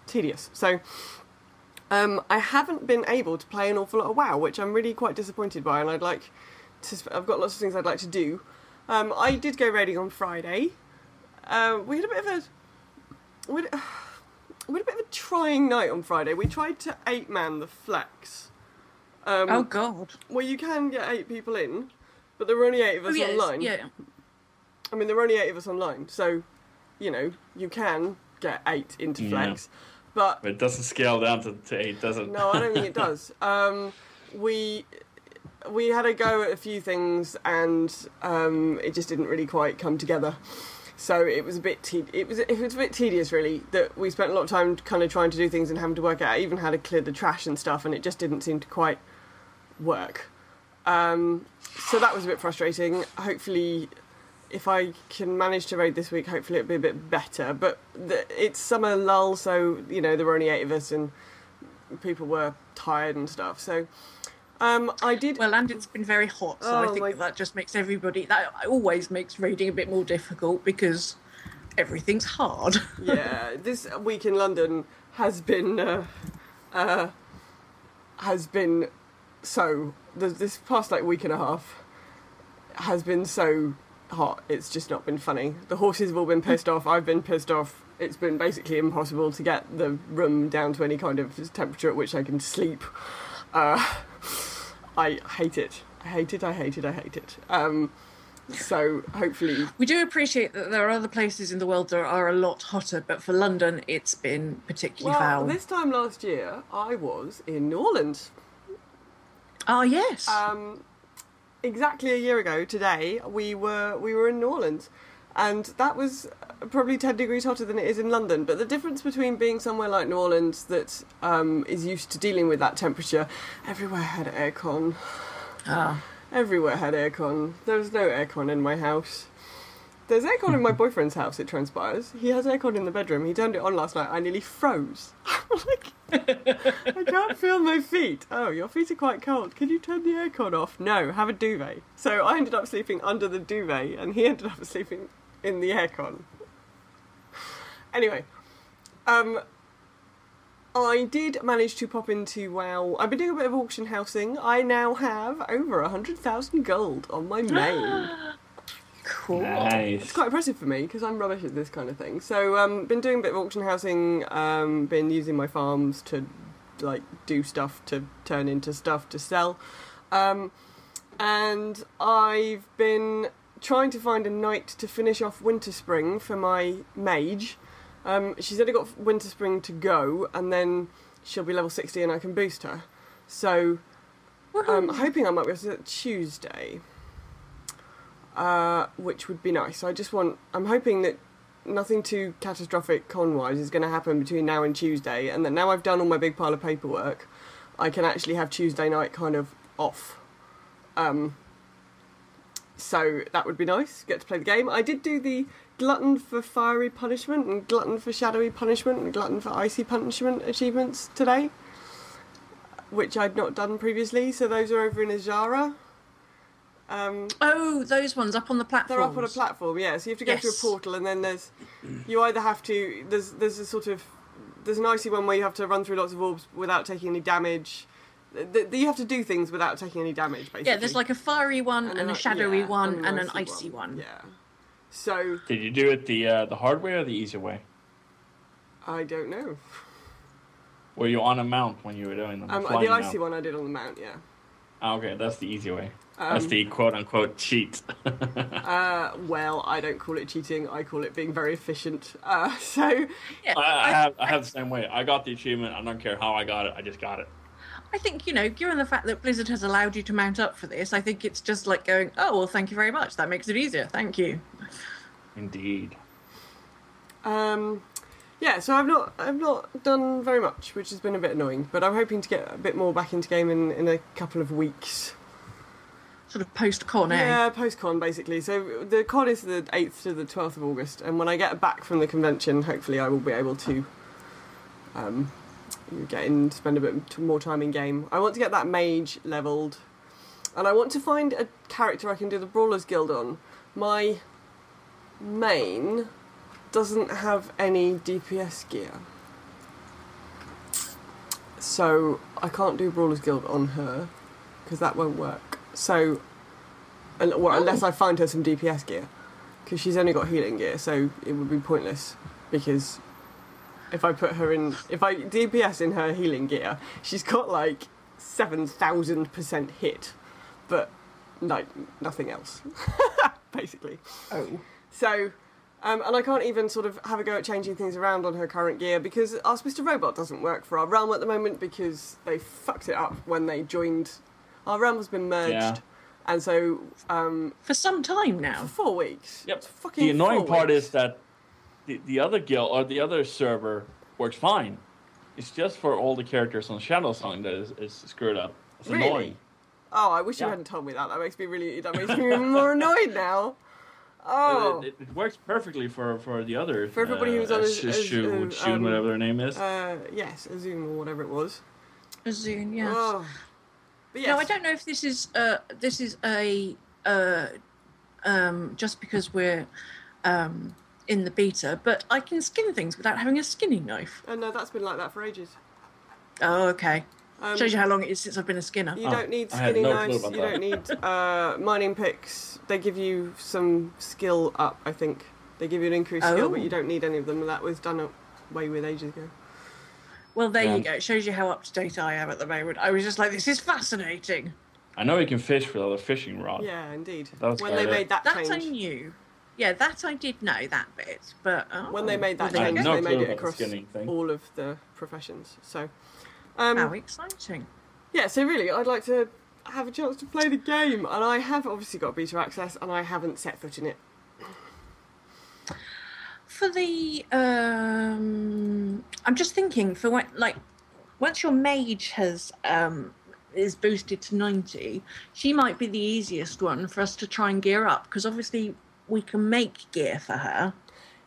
tedious. So I haven't been able to play an awful lot of WoW, which I'm really quite disappointed by, and I've got lots of things I'd like to do. I did go raiding on Friday. We had a bit of we had a bit of a trying night on Friday. We tried to 8-man the flex. Oh God! Well, you can get 8 people in, but there were only 8 of us online. Yeah. I mean, there were only 8 of us online, so you can get 8 into flex, but it doesn't scale down to 8, does it? No, I don't think it does. We had a go at a few things, and it just didn't really quite come together. So it was a bit it was a bit tedious, really. That we spent a lot of time kind of trying to do things and having to work out even how to clear the trash and stuff, and it just didn't seem to quite work. So that was a bit frustrating. Hopefully, if I can manage to raid this week, hopefully it'll be a bit better. But it's summer lull, so there were only 8 of us, and people were tired and stuff. So I did. Well, and it's been very hot, so I think that just makes that always makes raiding a bit more difficult because everything's hard. Yeah, this week in London has been so. This past week and a half has been so hot. It's just not been funny. The horses have all been pissed off. I've been pissed off. It's been basically impossible to get the room down to any kind of temperature at which I can sleep. I hate it. I hate it. I hate it. I hate it. So hopefully we do appreciate that there are other places in the world that are a lot hotter, but for London it's been particularly foul. This time last year I was in New Orleans. Oh yes. Exactly a year ago today we were in New Orleans, and that was probably 10 degrees hotter than it is in London. But the difference between being somewhere like New Orleans that is used to dealing with that temperature, everywhere had aircon. Everywhere had aircon. There's no aircon in my house. There's aircon in my boyfriend's house, it transpires. He has aircon in the bedroom. He turned it on last night. I nearly froze. I can't feel my feet. Oh, your feet are quite cold. Can you turn the aircon off? No, have a duvet. So I ended up sleeping under the duvet, and he ended up sleeping in the aircon. Anyway, I did manage to pop into WoW. I've been doing a bit of auction housing. I now have over 100,000 gold on my main. Cool. Nice. It's quite impressive for me because I'm rubbish at this kind of thing. So, been doing a bit of auction housing. Been using my farms to do stuff to turn into stuff to sell, and I've been trying to find a knight to finish off Winter Spring for my mage. She's only got Winter Spring to go, and then she'll be level 60 and I can boost her. So I'm hoping I might be able to do it Tuesday, which would be nice. I'm hoping that nothing too catastrophic con-wise is going to happen between now and Tuesday, and that now I've done all my big pile of paperwork, I can actually have Tuesday night kind of off. So that would be nice, get to play the game. I did do the Glutton for Fiery Punishment and Glutton for Shadowy Punishment and Glutton for Icy Punishment achievements today, which I'd not done previously, so those are over in Azara. Those ones up on the platform. They're up on a platform, yeah, so you have to go through a portal, and then there's an icy one where you have to run through lots of orbs without taking any damage. You have to do things without taking any damage, basically. Yeah, there's a fiery one and a shadowy one and an icy one. Yeah. So. Did you do it the hard way or the easy way? I don't know. Were you on a mount when you were doing them? The icy one I did on the mount, yeah. Okay, that's the easy way. That's the quote-unquote cheat. Well, I don't call it cheating. I call it being very efficient. So. Yeah, I have the same way. I got the achievement. I don't care how I got it. I just got it. I think, given the fact that Blizzard has allowed you to mount up for this, I think it's just like going, oh, well, thank you very much. That makes it easier. Thank you. Indeed. Yeah, so I've not done very much, which has been a bit annoying, but I'm hoping to get a bit more back into game in a couple of weeks. Sort of post-con, eh? Yeah, post-con, basically. So the con is the 8th to the 12th of August, and when I get back from the convention, hopefully I will be able to get in, spend a bit more time in game. I want to get that mage levelled, and I want to find a character I can do the Brawlers Guild on. My main doesn't have any DPS gear, so I can't do Brawlers Guild on her because that won't work. So, unless I find her some DPS gear, because she's only got healing gear, so it would be pointless because If I DPS in her healing gear, she's got like 7,000% hit, but like nothing else, basically. Oh. So, and I can't even sort of have a go at changing things around on her current gear because Ask Mr. Robot doesn't work for our realm at the moment because they fucked it up when they joined. Our realm has been merged. Yeah. And so... for some time now. For 4 weeks. Yep. Fucking the annoying 4 part weeks. is that the other guild or the other server works fine. It's just for all the characters on Shadow Song that is screwed up. It's Really? annoying. Oh, I wish you hadn't told me that. That makes me even more annoyed now. Oh. It works perfectly for the other. For everybody who's on Shun, whatever their name is. Yes, a Zoom or whatever it was. A Zune, yes. Oh. But yes. No, I don't know if this is a just because we're in the beta, but I can skin things without having a skinning knife. No, that's been like that for ages. Oh, okay. Shows you how long it is since I've been a skinner. You don't need I had skinning no knives. clue You don't need mining picks. They give you some skill up. I think they give you an increased skill, but you don't need any of them. That was done way with ages ago. Well, there you go. It shows you how up to date I am at the moment. I was just like, this is fascinating. I know you can fish with a fishing rod. Yeah, indeed. That's when they made that change. That I knew. Yeah, that I did know that bit. But when they made that well, change, no they made clue it about the across skinning thing. all of the professions. So, how exciting! Yeah, so really, I'd like to have a chance to play the game, and I have obviously got beta access, and I haven't set foot in it. For the, I'm just thinking for when, like, once your mage has is boosted to 90, she might be the easiest one for us to try and gear up because obviously we can make gear for her.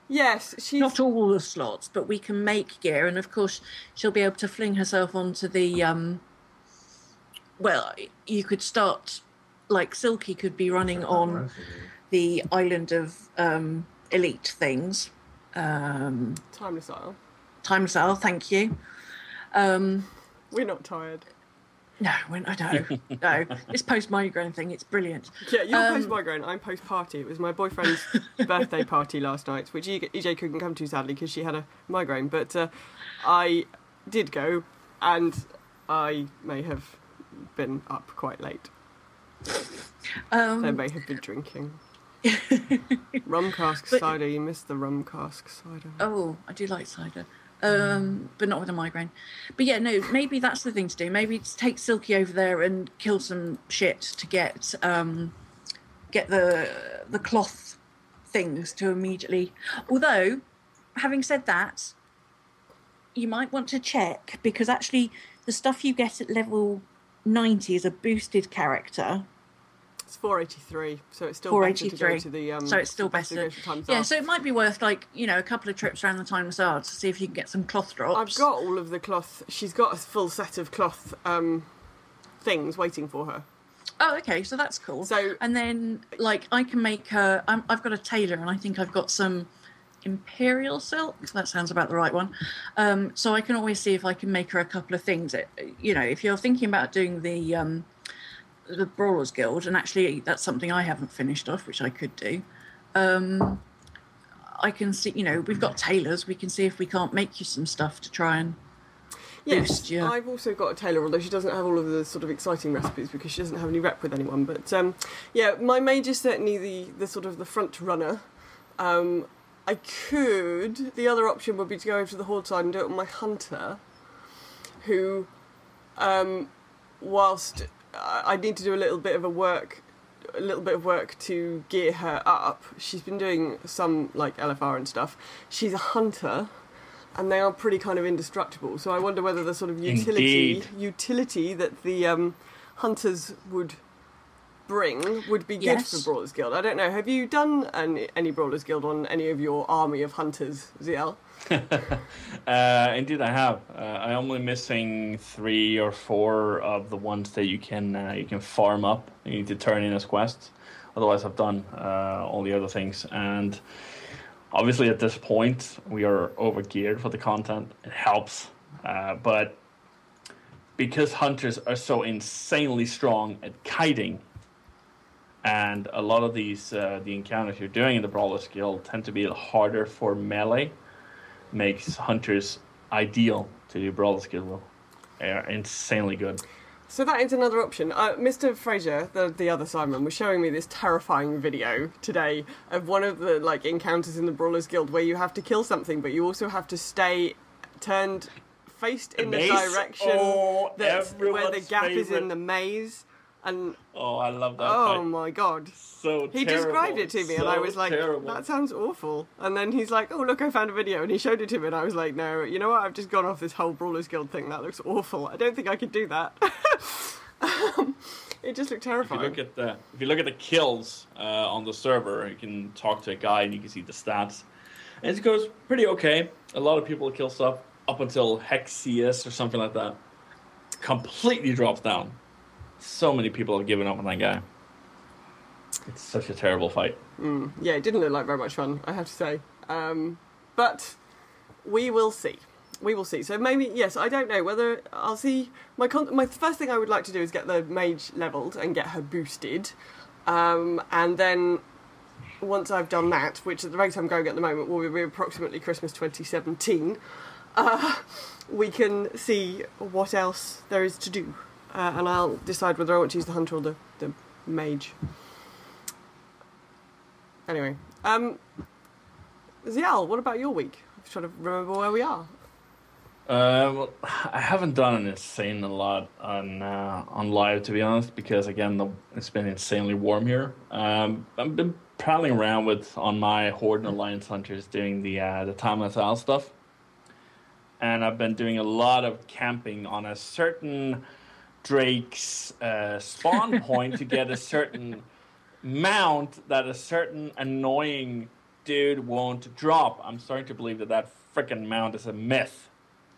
Yes, she's Not all the slots, but we can make gear, and of course she'll be able to fling herself onto the. Well, you could start, like Silky could be running on the island of elite things. Timeless Isle. Timeless Isle, thank you. We're not tired. No, I know. No, this post-migraine thing, it's brilliant. Yeah, you're post-migraine, I'm post-party. It was my boyfriend's birthday party last night, which EJ couldn't come to, sadly, because she had a migraine. But I did go, and I may have been up quite late. They may have been drinking. Rum cask cider, you missed the rum cask cider. Oh, I do like cider. But not with a migraine. But yeah, no, maybe that's the thing to do. Maybe take Silky over there and kill some shit to get the cloth things to immediately. Although, having said that, you might want to check because actually the stuff you get at level 90 is a boosted character. It's 483, so it's still better to go to the... so it's still better. Yeah, so it might be worth, like, you know, a couple of trips around the Timeless Isle to see if you can get some cloth drops. I've got all of the cloth. She's got a full set of cloth things waiting for her. Oh, okay, so that's cool. So, and then, like, I can make her... I've got a tailor, and I think I've got some Imperial silk. That sounds about the right one. So I can always see if I can make her a couple of things. You know, if you're thinking about doing the Brawlers Guild, and actually that's something I haven't finished off, which I could do. I can see, you know, we've got tailors. We can see if we can't make you some stuff to try and boost you. I've also got a tailor, although she doesn't have all of the sort of exciting recipes because she doesn't have any rep with anyone. But yeah, my mage is certainly the sort of the front runner. I could. The other option would be to go over to the Horde side and do it on my hunter, who, whilst I need to do a little bit of work to gear her up. She's been doing some like LFR and stuff. She's a hunter, and they are pretty kind of indestructible. So I wonder whether the sort of utility that the hunters would bring would be good for Brawlers Guild. I don't know. Have you done any Brawlers Guild on any of your army of hunters, Ziyall? Indeed, I have. I'm only missing 3 or 4 of the ones that you can farm up. You need to turn in as quests. Otherwise, I've done all the other things. And obviously, at this point, we are over geared for the content. It helps, but because hunters are so insanely strong at kiting, and a lot of these the encounters you're doing in the Brawlers Guild tend to be harder for melee. makes hunters ideal to do Brawler's Guild with. They are insanely good. So that is another option. Mr. Fraser, the other Simon, was showing me this terrifying video today of one of the encounters in the Brawlers Guild where you have to kill something, but you also have to stay faced in the direction where the gap is in the maze. And I love that. Oh my god! So he described it to me, and I was like, "That sounds awful." And then he's like, "Oh look, I found a video," and he showed it to me, and I was like, "No, you know what? I've just gone off this whole Brawlers Guild thing. That looks awful. I don't think I could do that." It just looked terrifying. If you look at the kills on the server, you can talk to a guy and you can see the stats, and it goes pretty okay. A lot of people kill stuff up until Hexius or something like that. Completely drops down. So many people have given up on that guy. It's such a terrible fight. Yeah, it didn't look like very much fun, I have to say. But we will see. We will see. So maybe, yes, I don't know whether I'll see... My first thing I would like to do is get the mage leveled and get her boosted. And then once I've done that, which at the rate I'm going at the moment will be approximately Christmas 2017, we can see what else there is to do. And I'll decide whether I want to use the hunter or the mage. Anyway, Ziyall, what about your week? I'm trying to remember where we are. Well, I haven't done an insane a lot on live, to be honest, because again it's been insanely warm here. I've been prowling around on my Horde and Alliance hunters doing the timeless owl stuff, and I've been doing a lot of camping on a certain Drake's spawn point to get a certain mount that a certain annoying dude won't drop. I'm starting to believe that frickin' mount is a myth.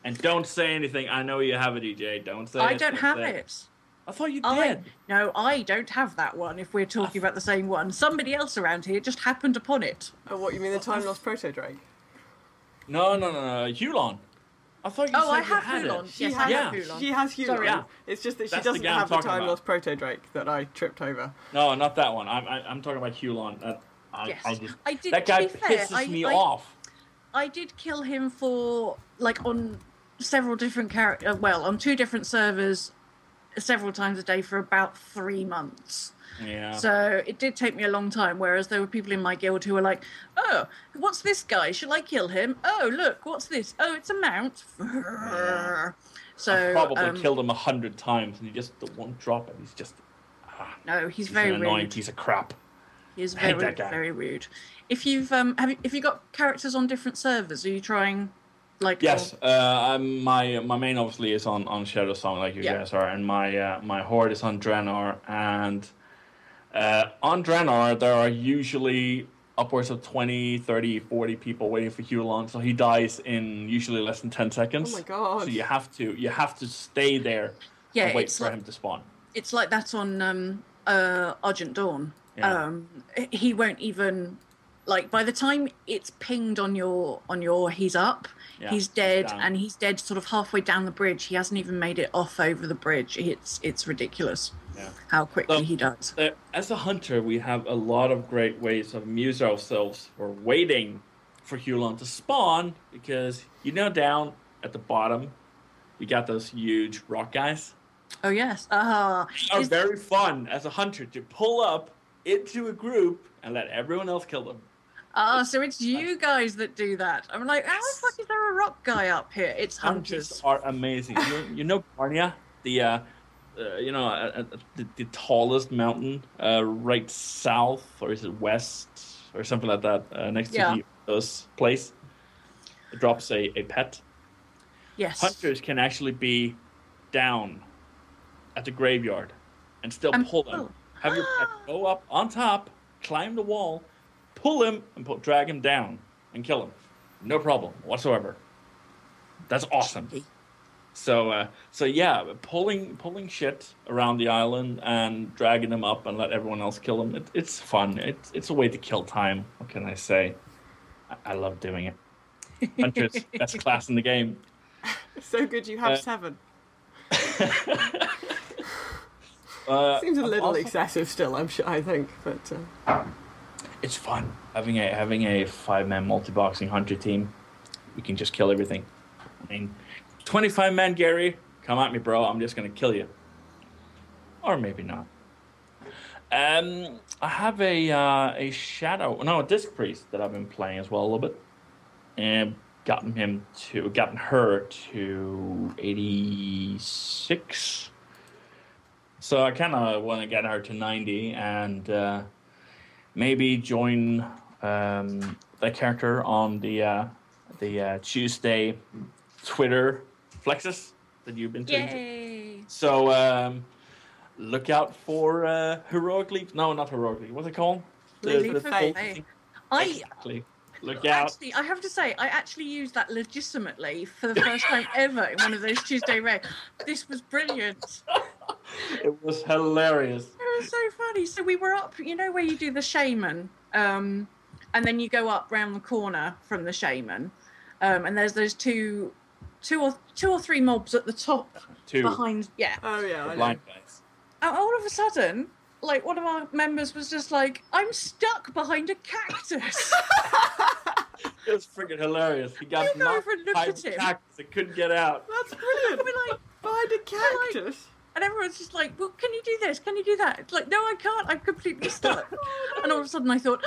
And don't say anything. I know you have it, EJ. Don't say it. I don't have it. I thought you did. No, I don't have that one, if we're talking about the same one. Somebody else around here just happened upon it. Oh, what, you mean the Time Lost Proto Drake? No. Hulon. I thought you said I you have had Hulon. it. Yes, I have Hulon. She has Hulon. Sorry. Yeah. It's just that she That's the doesn't guy I'm have the talking Time about. Lost Proto Drake that I tripped over. No, not that one. I'm talking about Hulon. Yes. I that guy to be fair, pisses me off. I did kill him for, on several different on 2 different servers several times a day for about 3 months. Yeah. So it did take me a long time, whereas there were people in my guild who were like, "Oh, what's this guy? Shall I kill him? Oh, look, what's this? Oh, it's a mount." Yeah. So I've probably killed him 100 times and he just won't drop it. He's just no, he's very an annoying rude. piece of crap. He's I hate very that guy. very rude. If you've if you got characters on different servers, are you trying Yes, my main obviously is on Shadow Song, like you guys are, and my horde is on Draenor, and on Draenor there are usually upwards of 20, 30, 40 people waiting for Hulon, so he dies in usually less than 10 seconds. Oh my god! So you have to stay there and wait for him to spawn. It's like that on Argent Dawn. Yeah. He won't even by the time it's pinged on your he's up. Yeah, he's dead, down. and he's dead sort of halfway down the bridge. He hasn't even made it off over the bridge. It's ridiculous how quickly he does. As a hunter, we have a lot of great ways of amuse ourselves for waiting for Hulon to spawn, because down at the bottom, you got those huge rock guys. Oh yes, It's very fun as a hunter to pull up into a group and let everyone else kill them. So it's you guys that do that. I'm like, how the fuck is there a rock guy up here? It's hunters. Are amazing. you know Barnia, the tallest mountain right south, or is it west or something like that, next to the place. It drops a pet. Yes. Hunters can actually be down at the graveyard and still pull them. Have your pet go up on top, climb the wall, pull him, and drag him down and kill him. No problem whatsoever. That's awesome. So pulling shit around the island and dragging them up and let everyone else kill them. It's fun. It's a way to kill time. What can I say? I love doing it. Hunters, best class in the game. So good you have 7. Seems a little excessive still, I think, but it's fun having a 5-man multiboxing hunter team. we can just kill everything. I mean, 25 men, Gary. Come at me, bro. I'm just going to kill you. Or maybe not. I have a shadow, no, a disc priest that I've been playing as well a little bit, and gotten her to 86. So I kind of want to get her to 90 and maybe join that character on the Tuesday Twitter flexes that you've been to. Yay! So. Look out for heroic leap. No, not heroic leap. What's it called? Leap of faith. Exactly. Look out. Actually, I have to say, I actually used that legitimately for the first time ever in one of those Tuesday raids. This was brilliant. It was hilarious. It was so funny. So we were up, you know, where you do the shaman, and then you go up round the corner from the shaman, and there's those two or three mobs at the top. Behind. Yeah. Oh yeah. The blind guys. And all of a sudden, like, one of our members was just like, I'm stuck behind a cactus. It was freaking hilarious. He got knocked behind the cactus and couldn't get out. That's brilliant. We're like, behind a cactus. And everyone's just like, well, can you do this? Can you do that? It's like, no, I can't. I'm completely stuck. And all of a sudden I thought,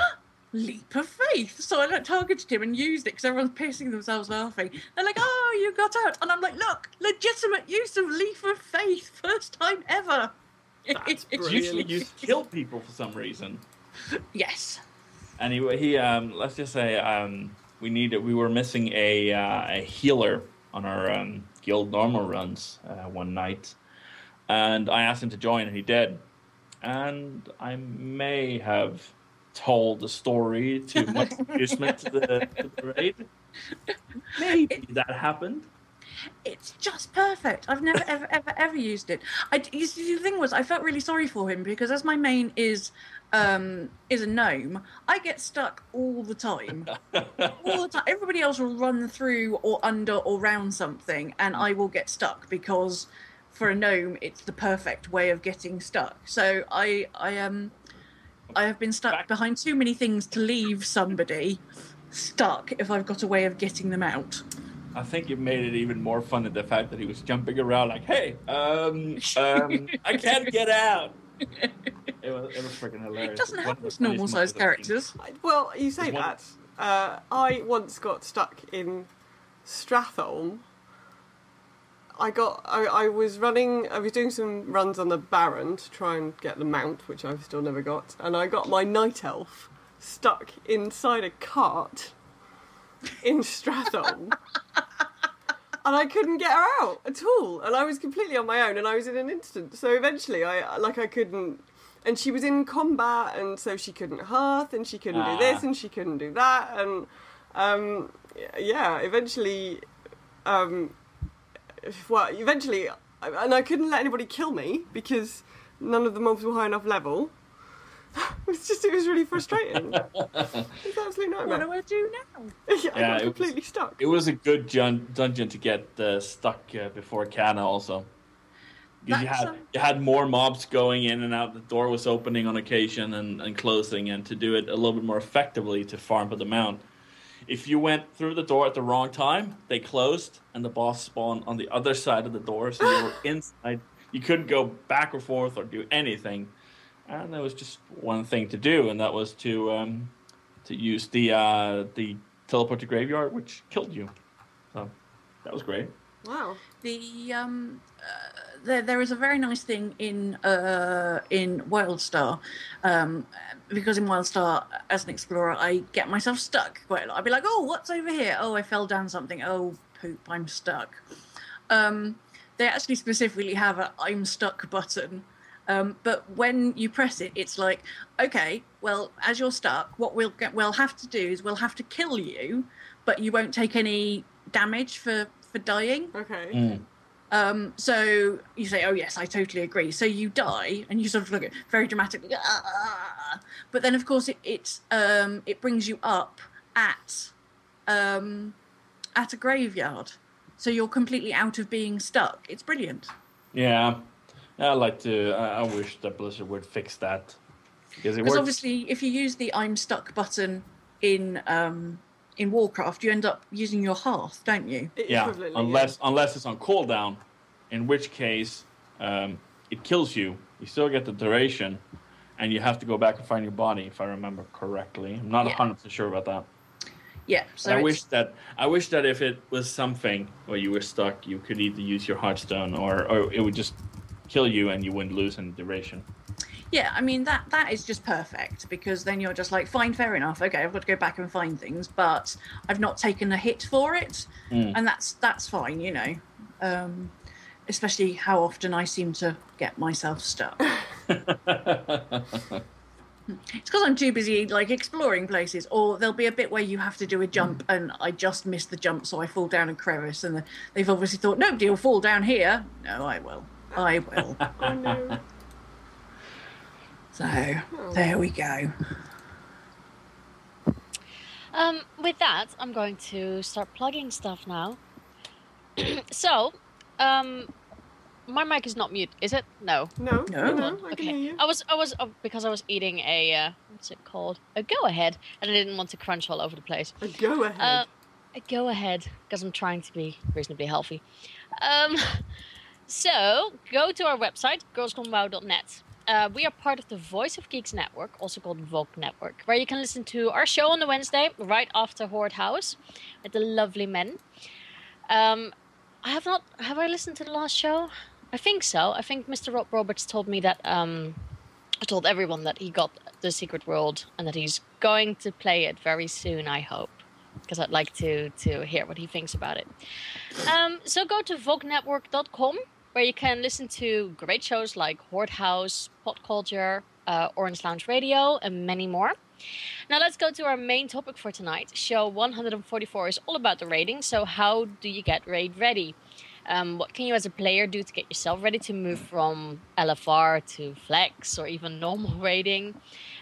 leap of faith. So I like targeted him and used it because everyone's pissing themselves laughing. They're like, oh, you got out. And I'm like, look, legitimate use of leap of faith. First time ever. That's usually you kill people for some reason. Yes. Anyway, he let's just say we were missing a healer on our guild normal runs one night, and I asked him to join, and he did. And I may have told the story to much amusement to the raid. Maybe that happened. It's just perfect. I've never, ever used it. You see, the thing was, I felt really sorry for him because as my main is a gnome, I get stuck all the time. All the time. Everybody else will run through or under or round something, and I will get stuck because for a gnome, it's the perfect way of getting stuck. So I have been stuck behind too many things to leave somebody stuck if I've got a way of getting them out. I think it made it even more fun at the fact that he was jumping around like, hey, I can't get out. It was freaking hilarious. It doesn't happen to normal sized characters. Well, you say that. I once got stuck in Stratholme. I was doing some runs on the Baron to try and get the mount, which I've still never got, and I got my night elf stuck inside a cart in Stratholme. And I couldn't get her out at all, and I was completely on my own, and I was in an instant. So eventually, I couldn't, and she was in combat, and so she couldn't hearth, and she couldn't do this, and she couldn't do that, and eventually, and I couldn't let anybody kill me because none of the mobs were high enough level. It was really frustrating. It's absolutely nightmare. What do I do now? I got completely stuck. It was a good dungeon to get stuck before Kana also. Because you had more mobs going in and out. The door was opening on occasion and closing, and to do it a little bit more effectively to farm for the mount. If you went through the door at the wrong time, they closed, and the boss spawned on the other side of the door, so you were inside. You couldn't go back or forth or do anything. And there was just one thing to do, and that was to use the teleport to graveyard, which killed you. So that was great. Wow. There is a very nice thing in WildStar, because in WildStar, as an explorer, I get myself stuck quite a lot. I'd be like, oh, what's over here? Oh, I fell down something. Oh, poop, I'm stuck. They actually specifically have a I'm stuck button. But when you press it, it's like, okay, well, as you're stuck, what we'll have to do is we'll have to kill you, but you won't take any damage for dying. Okay. So you say, oh yes, I totally agree. So you die, and you sort of look at very dramatically, but then of course it brings you up at a graveyard, so you're completely out of being stuck. It's brilliant. Yeah. I wish that Blizzard would fix that. Because obviously, if you use the I'm stuck button in in Warcraft, you end up using your hearth, don't you? Yeah, unless it's on cooldown, in which case it kills you. You still get the duration, and you have to go back and find your body, if I remember correctly. I'm not 100% sure about that. Yeah, so I wish that if it was something where you were stuck, you could either use your Hearthstone or it would just kill you and you wouldn't lose any duration. Yeah, I mean, that is just perfect, because then you're just like, fine, fair enough, okay, I've got to go back and find things, but I've not taken a hit for it, and that's fine, you know. Especially how often I seem to get myself stuck. It's because I'm too busy, like, exploring places, or there'll be a bit where you have to do a jump, and I just miss the jump, so I fall down a crevice, and they've obviously thought, nobody will fall down here. No, I will. Oh, no. So, there we go. With that, I'm going to start plugging stuff now. So, my mic is not mute, is it? No. No, I can hear Okay. you. I was because I was eating a what's it called? A go ahead, and I didn't want to crunch all over the place. A go ahead. A go ahead, because I'm trying to be reasonably healthy. So go to our website, girlsgonewow.net. We are part of the Voice of Geeks network, also called Vogue Network, where you can listen to our show on the Wednesday, right after Horde House, with the lovely men. Have I listened to the last show? I think so. I think Mr. Rob Roberts told me that, I told everyone that he got the Secret World and that he's going to play it very soon, I hope, because I'd like to hear what he thinks about it. So go to voguenetwork.com, where you can listen to great shows like Horde House, Pot Culture, Orange Lounge Radio, and many more. Now let's go to our main topic for tonight. Show 144 is all about the raiding, so how do you get raid ready? What can you as a player do to get yourself ready to move from LFR to Flex or even normal raiding?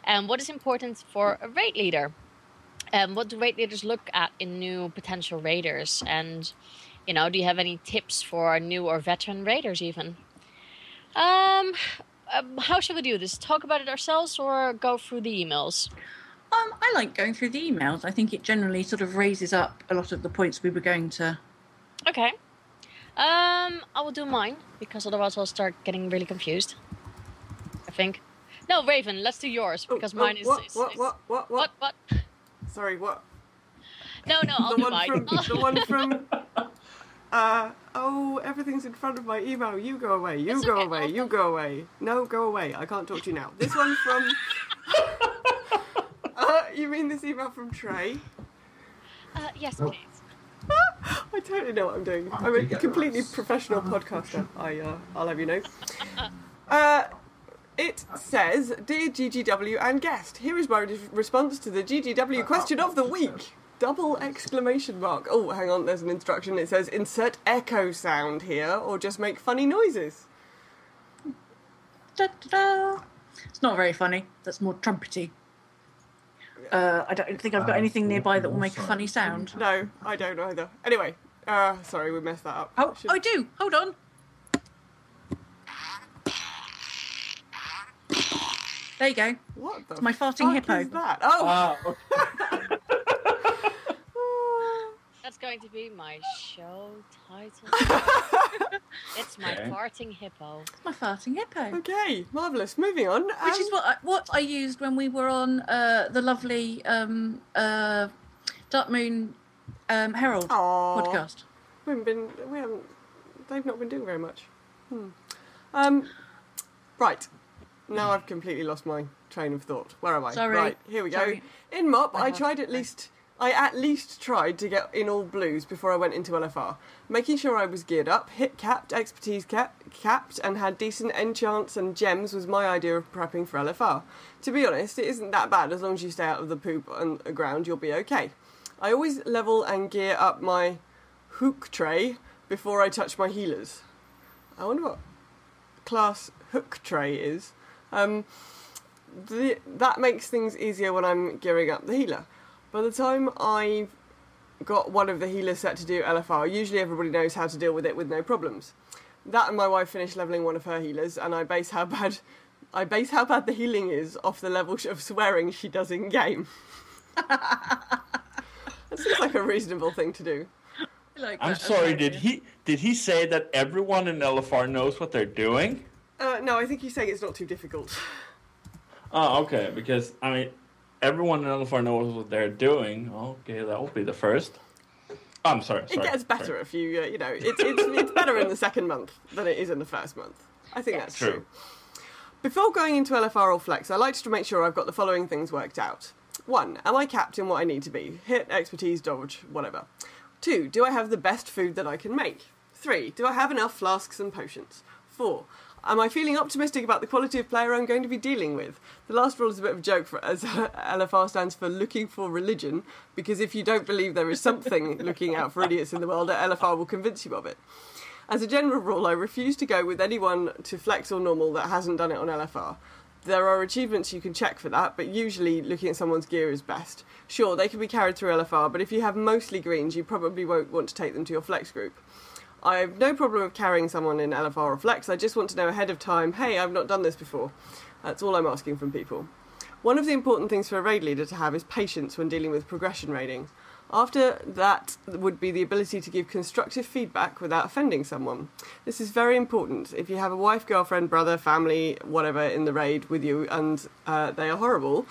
And what is important for a raid leader? What do raid leaders look at in new potential raiders? And, you know, do you have any tips for new or veteran raiders even? How should we do this? Talk about it ourselves or go through the emails? I like going through the emails. I think it generally sort of raises up a lot of the points we were going to. Okay. I will do mine, because otherwise I'll start getting really confused, I think. No, Raven, let's do yours, because mine is... What? Sorry, what? No, I'll do mine. The one from... everything's in front of my email. You go away. You go away. You go away. No, go away. I can't talk to you now. This one from... you mean this email from Trey? Yes, please. I totally know what I'm doing. I'm a completely professional podcaster. I'll have you know. It says, Dear GGW and guest, here is my response to the GGW question of the week. ! Oh, hang on, there's an instruction. It says, insert echo sound here, or just make funny noises. Da-da-da. It's not very funny. That's more trumpety. I don't think I've got anything nearby that will make a funny sound. No, I don't either. Anyway, sorry, we messed that up. Oh, I do. Hold on. There you go. What the It's my farting hippo. Is that? Oh! Okay. That's going to be my show title. It's my farting hippo. It's my farting hippo. Okay, marvellous. Moving on. Which is what I used when we were on the lovely Dark Moon Herald podcast. They've not been doing very much. Right. Now I've completely lost my train of thought. Where am I? Sorry. Right, here we go. Sorry. In MOP, I at least tried to get in all blues before I went into LFR. Making sure I was geared up, hit capped, expertise capped, and had decent enchants and gems was my idea of prepping for LFR. To be honest, it isn't that bad. As long as you stay out of the poop and the ground, you'll be okay. I always level and gear up my hook tray before I touch my healers. I wonder what class hook tray is. That makes things easier when I'm gearing up the healer. By the time I've got one of the healers set to do LFR, usually everybody knows how to deal with it with no problems. That and my wife finished leveling one of her healers, and I base how bad the healing is off the level of swearing she does in game. That seems like a reasonable thing to do. I'm sorry, did he say that everyone in LFR knows what they're doing? No, I think he's saying it's not too difficult. Oh, okay, because, I mean, everyone in LFR knows what they're doing. Okay, that will be the first. I'm sorry. It gets better if you, it's better in the second month than it is in the first month. I think that's true. Before going into LFR or Flex, I like to make sure I've got the following things worked out. 1. Am I capped in what I need to be? Hit, expertise, dodge, whatever. 2. Do I have the best food that I can make? 3. Do I have enough flasks and potions? 4. Am I feeling optimistic about the quality of player I'm going to be dealing with? The last rule is a bit of a joke, as LFR stands for looking for religion, because if you don't believe there is something looking out for idiots in the world, LFR will convince you of it. As a general rule, I refuse to go with anyone to Flex or Normal that hasn't done it on LFR. There are achievements you can check for that, but usually looking at someone's gear is best. Sure, they can be carried through LFR, but if you have mostly greens, you probably won't want to take them to your Flex group. I have no problem with carrying someone in LFR or Flex, I just want to know ahead of time, hey, I've not done this before. That's all I'm asking from people. One of the important things for a raid leader to have is patience when dealing with progression raiding. After that would be the ability to give constructive feedback without offending someone. This is very important. If you have a wife, girlfriend, brother, family, whatever in the raid with you and they are horrible,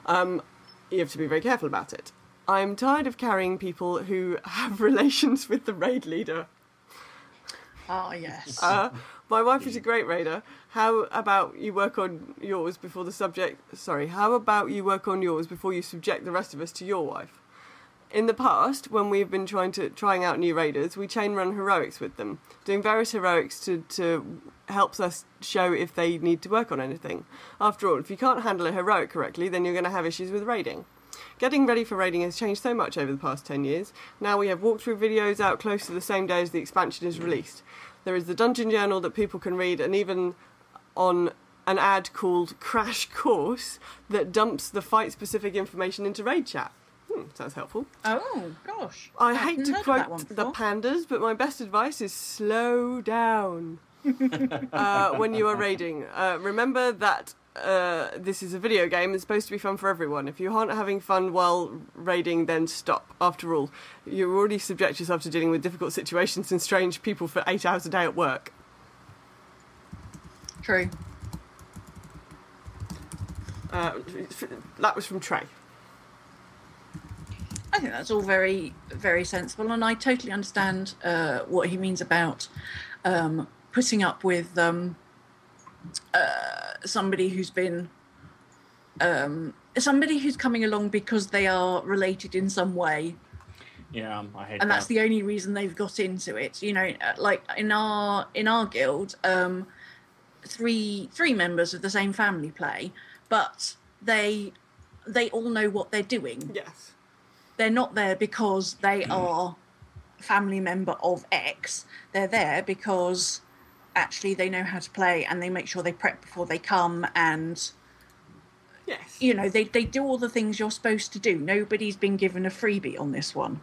you have to be very careful about it. I'm tired of carrying people who have relations with the raid leader. Oh, yes. My wife is a great raider. How about you work on yours before how about you work on yours before you subject the rest of us to your wife? In the past, when we've been trying out new raiders, we chain run heroics with them, doing various heroics to helps us show if they need to work on anything. After all, if you can't handle a heroic correctly, then you're going to have issues with raiding. Getting ready for raiding has changed so much over the past 10 years. Now we have walkthrough videos out close to the same day as the expansion is released. There is the dungeon journal that people can read, and even on an ad called Crash Course that dumps the fight-specific information into raid chat. Sounds helpful. Oh, gosh. I hate to quote the pandas, but my best advice is slow down when you are raiding. Remember that this is a video game. It's supposed to be fun for everyone. If you aren't having fun while raiding, then stop. After all, you already subject yourself to dealing with difficult situations and strange people for 8 hours a day at work. True. That was from Trey. I think that's all very, very sensible, and I totally understand what he means about putting up with somebody who's been somebody who's coming along because they are related in some way. Yeah, I hate that. And that's the only reason they've got into it. You know, like in our guild, three members of the same family play, but they all know what they're doing. Yes. They're not there because they are family member of X. They're there because actually they know how to play and they make sure they prep before they come and, yes, you know, they do all the things you're supposed to do. Nobody's been given a freebie on this one.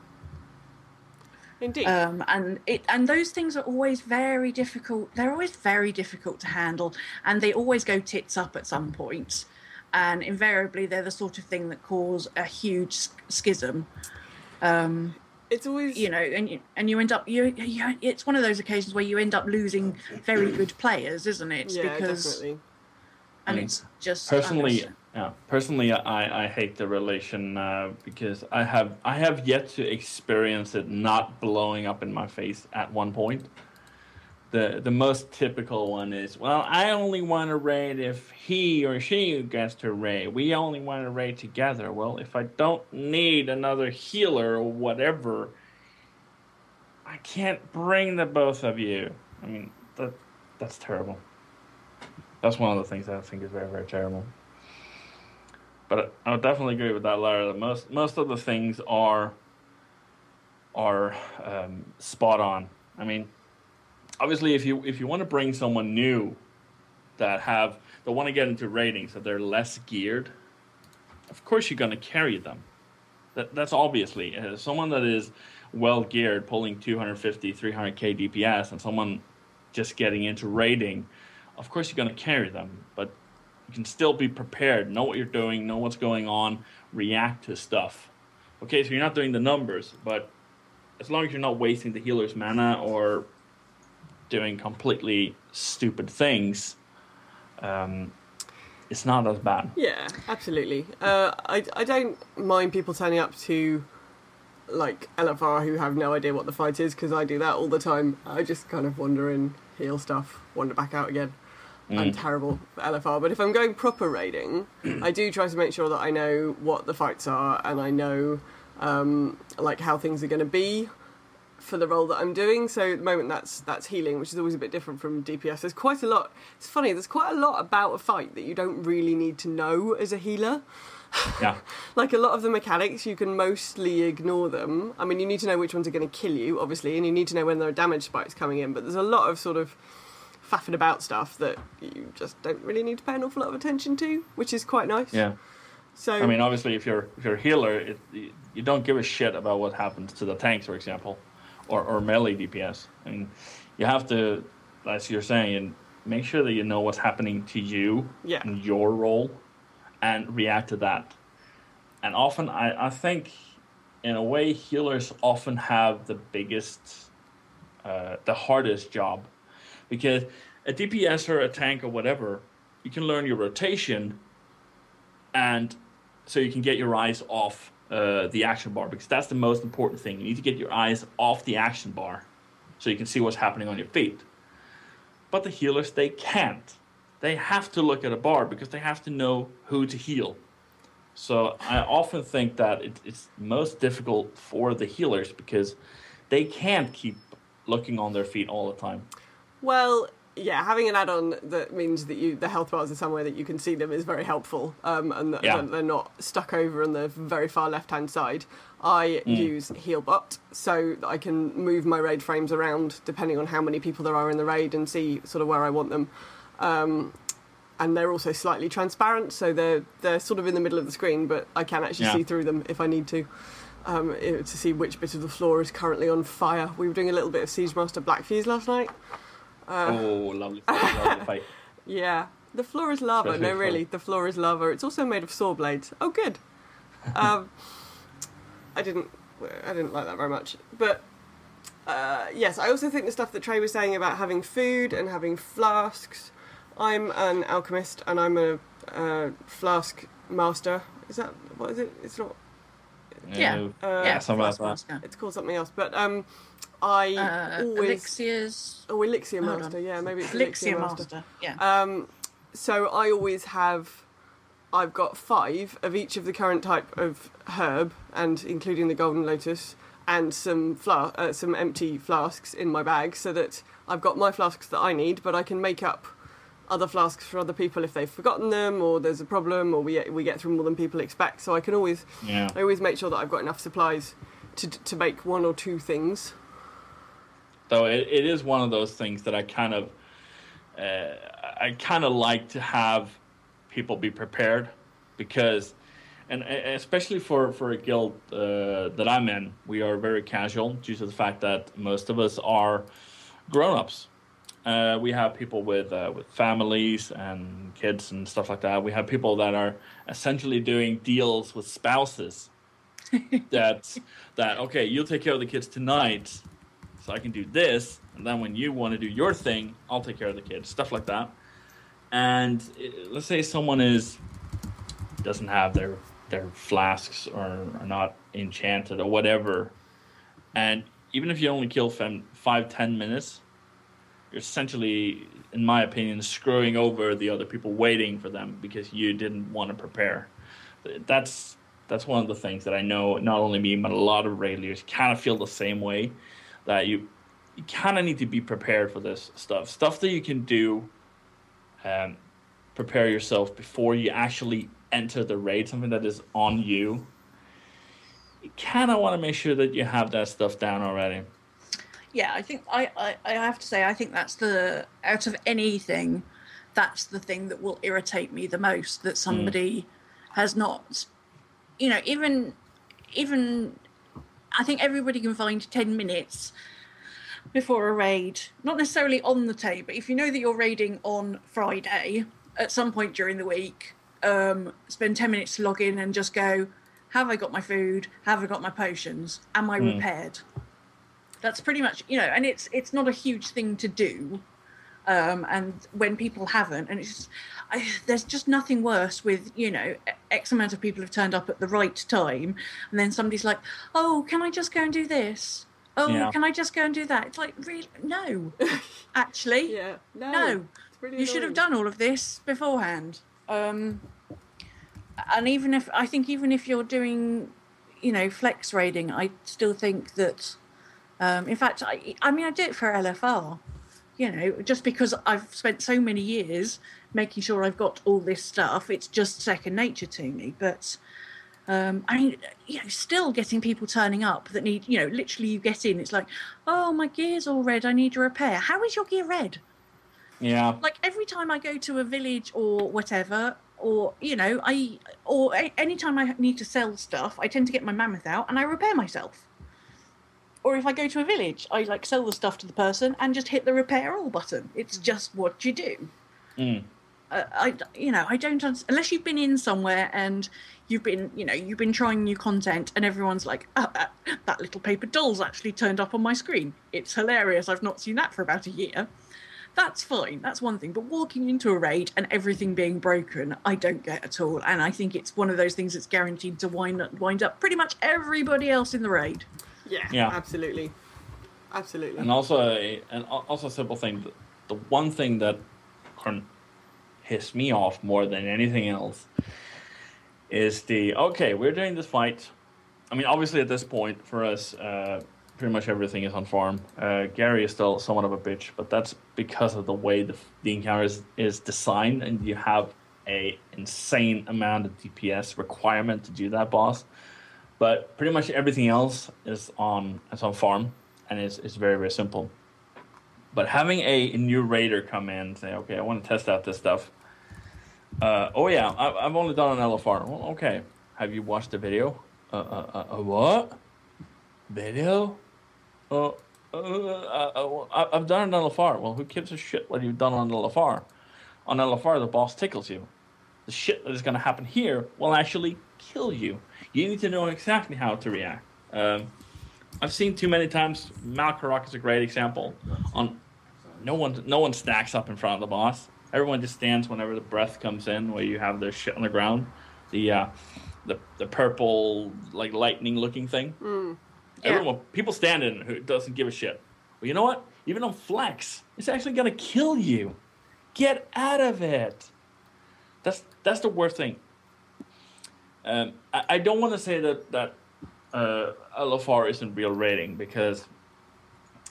Indeed. And those things are always very difficult. They're always very difficult to handle, and they always go tits up at some point. And invariably, they're the sort of thing that cause a huge schism. It's always, you know, and you end up it's one of those occasions where you end up losing very good players, isn't it? Yeah, because, definitely. And it's just personally, I hate the relation because I have yet to experience it not blowing up in my face at one point. The most typical one is, well, I only want to raid if he or she gets to raid. We only want to raid together. Well, if I don't need another healer or whatever, I can't bring the both of you. I mean, that's terrible. That's one of the things that I think is very, very terrible. But I would definitely agree with that, Lara. That most of the things are spot on. I mean, obviously, if you want to bring someone new that want to get into raiding, so they're less geared, of course you're going to carry them. That's obviously someone that is well geared, pulling 250, 300k DPS, and someone just getting into raiding. Of course you're going to carry them, but you can still be prepared, know what you're doing, know what's going on, react to stuff. Okay, so you're not doing the numbers, but as long as you're not wasting the healer's mana or doing completely stupid things, it's not as bad. Yeah, absolutely. I don't mind people turning up to like LFR who have no idea what the fight is, because I do that all the time. I just kind of wander in, heal stuff, wander back out again. I'm terrible for LFR, but if I'm going proper raiding, I do try to make sure that I know what the fights are and I know like how things are going to be for the role that I'm doing. So at the moment that's healing, which is always a bit different from DPS. There's quite a lot. It's funny, there's quite a lot about a fight that you don't really need to know as a healer. Yeah. Like a lot of the mechanics, you can mostly ignore them. I mean, you need to know which ones are going to kill you, obviously, and you need to know when there are damage spikes coming in, but there's a lot of sort of faffing about stuff that you just don't really need to pay an awful lot of attention to, which is quite nice. Yeah. So I mean, obviously, if you're a healer, you don't give a shit about what happens to the tanks, for example, or melee DPS. I mean, you have to, as you're saying, make sure that you know what's happening to you in your role and react to that. And often, I think, in a way, healers often have the biggest, the hardest job. Because a DPS or a tank or whatever, you can learn your rotation, and so you can get your eyes off the action bar, because that's the most important thing. You need to get your eyes off the action bar so you can see what's happening on your feet. But the healers, they can't. They have to look at a bar because they have to know who to heal. So I often think that it's most difficult for the healers because they can't keep looking on their feet all the time. well, yeah, having an add-on that means that the health bars are somewhere that you can see them is very helpful, and that they're not stuck over on the very far left-hand side. I use Healbot so that I can move my raid frames around depending on how many people there are in the raid and see sort of where I want them. And they're also slightly transparent, so they're sort of in the middle of the screen, but I can actually see through them if I need to see which bit of the floor is currently on fire. We were doing a little bit of Siege Master Black Fuse last night. Lovely fight. Yeah, the floor is lava. Especially No, really, the floor is lava. It's also made of saw blades. Oh, good. I didn't like that very much. But yes, I also think the stuff that Trey was saying about having food and having flasks. I'm an alchemist and I'm a flask master. Is that what is it? It's not. Yeah, something like that. Yeah. It's called something else, but I always Elixirs. Oh, Elixir Hold Master. on. Yeah, maybe it's Elixir Master. Yeah. So I always have. I've got 5 of each of the current type of herb, and including the golden lotus, and some empty flasks in my bag, so that I've got my flasks that I need, but I can make up other flasks for other people if they've forgotten them, or there's a problem, or we get through more than people expect. So I can always I always make sure that I've got enough supplies to make 1 or 2 things. Though it is one of those things that I kind of like to have people be prepared, because, and especially for a guild that I'm in, we are very casual due to the fact that most of us are grown-ups. We have people with families and kids and stuff like that. We have people that are essentially doing deals with spouses. that okay, you'll take care of the kids tonight, so I can do this, and then when you want to do your thing, I'll take care of the kids. Stuff like that. And let's say someone doesn't have their flasks or are not enchanted or whatever, and even if you only kill 5-10 minutes, you're essentially, in my opinion, screwing over the other people waiting for them because you didn't want to prepare. That's one of the things that I know, not only me, but a lot of raiders kind of feel the same way, that you kind of need to be prepared for this stuff that you can do, prepare yourself before you actually enter the raid, something that is on you. You kind of want to make sure that you have that stuff down already. Yeah, I think I have to say, I think that's out of anything, that's the thing that will irritate me the most, that somebody has not, even I think everybody can find 10 minutes before a raid, not necessarily on the day, but if you know that you're raiding on Friday at some point during the week, spend 10 minutes to log in and just go, have I got my food? Have I got my potions? Am I repaired? That's pretty much, and it's not a huge thing to do. And when people haven't, and there's just nothing worse with, X amount of people have turned up at the right time, and then somebody's like, oh, can I just go and do this? Oh, can I just go and do that? It's like, really? No, actually, no. You should have done all of this beforehand. And even if you're doing, flex raiding, I still think that, in fact, I do it for LFR. Just because I've spent so many years making sure I've got all this stuff, it's just second nature to me. But, still getting people turning up that need, literally you get in, it's like, oh, my gear's all red, I need a repair. How is your gear red? Yeah. Like, every time I go to a village or whatever, or, anytime I need to sell stuff, I tend to get my mammoth out and I repair myself. Or if I go to a village, I sell the stuff to the person and just hit the repair all button. It's just what you do. I don't unless you've been in somewhere and you've been trying new content and everyone's like, oh, that little paper doll's actually turned up on my screen. It's hilarious. I've not seen that for about a year. That's fine. That's one thing. But walking into a raid and everything being broken, I don't get at all. And I think it's one of those things that's guaranteed to wind up pretty much everybody else in the raid. Yeah, absolutely. And also a simple thing. The one thing that can piss me off more than anything else is we're doing this fight. I mean, obviously at this point for us, pretty much everything is on farm. Gary is still somewhat of a bitch, but that's because of the way the encounter is designed, and you have a insane amount of DPS requirement to do that boss. But pretty much everything else is on farm, and it's very, very simple. But having a new raider come in and say, okay, I want to test out this stuff. I've only done an LFR. Well, okay. Have you watched the video? What? Video? I've done an LFR. Well, who gives a shit what you've done on LFR? On LFR, the boss tickles you. The shit that is going to happen here will actually kill you. You need to know exactly how to react. I've seen too many times. Malkarok is a great example. No one stacks up in front of the boss. Everyone just stands whenever the breath comes in, where you have their shit on the ground. The purple, like, lightning looking thing. People stand in who doesn't give a shit. Well, you know what? Even on flex, it's actually gonna kill you. Get out of it. That's the worst thing. I don't want to say that LFR isn't real raiding, because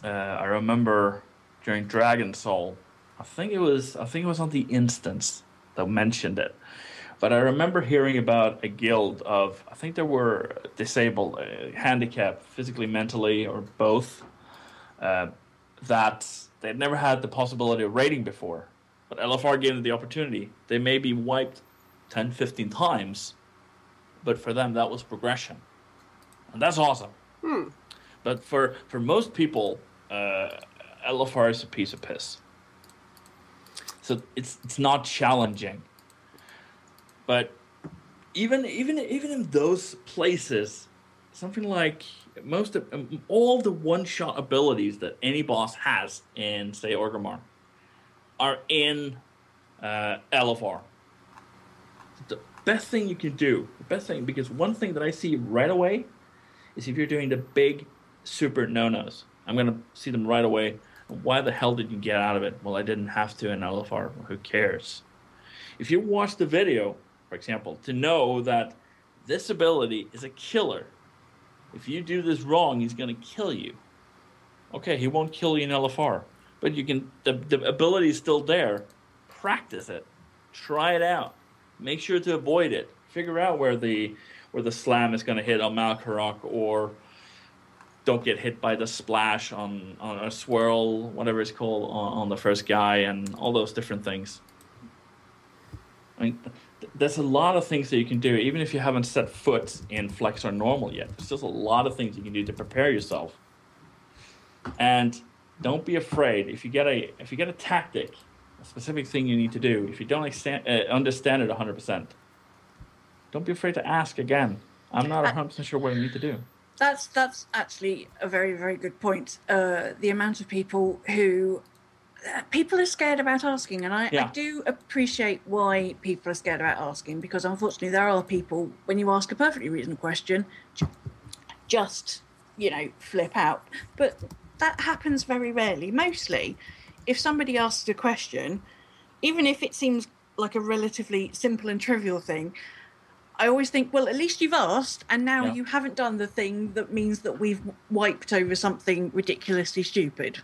I remember during Dragon Soul, I think it was on the instance that mentioned it. But I remember hearing about a guild of, I think they were disabled, handicapped, physically, mentally, or both, that they'd never had the possibility of raiding before. But LFR gave them the opportunity. They may be wiped 10, 15 times, but for them, that was progression. And that's awesome. But for most people, LFR is a piece of piss. So it's not challenging. But even in those places, something like all the one-shot abilities that any boss has in, say, Orgrimmar, are in LFR. The best thing you can do, because one thing that I see right away is if you're doing the big super no-nos, I'm going to see them right away. Why the hell did you get out of it? Well, I didn't have to in LFR. Well, who cares? If you watch the video, for example, to know that this ability is a killer. If you do this wrong, he's going to kill you. Okay, he won't kill you in LFR, but you can. The ability is still there. Practice it. Try it out. Make sure to avoid it. Figure out where the slam is going to hit on Malkarok, or don't get hit by the splash on a swirl, whatever it's called, on the first guy, and all those different things. I mean, there's a lot of things that you can do, even if you haven't set foot in Flex or Normal yet. There's just a lot of things you can do to prepare yourself. And don't be afraid. If you get a tactic, a specific thing you need to do, if you don't understand it 100%, don't be afraid to ask again. I'm not 100% sure what I need to do. That's actually a very, very good point. The amount of people who people are scared about asking, and I do appreciate why people are scared about asking, because unfortunately there are people, when you ask a perfectly reasonable question, just flip out. But that happens very rarely. Mostly, if somebody asks a question, even if it seems like a relatively simple and trivial thing, I always think, well, at least you've asked, and now you haven't done the thing that means that we've wiped over something ridiculously stupid.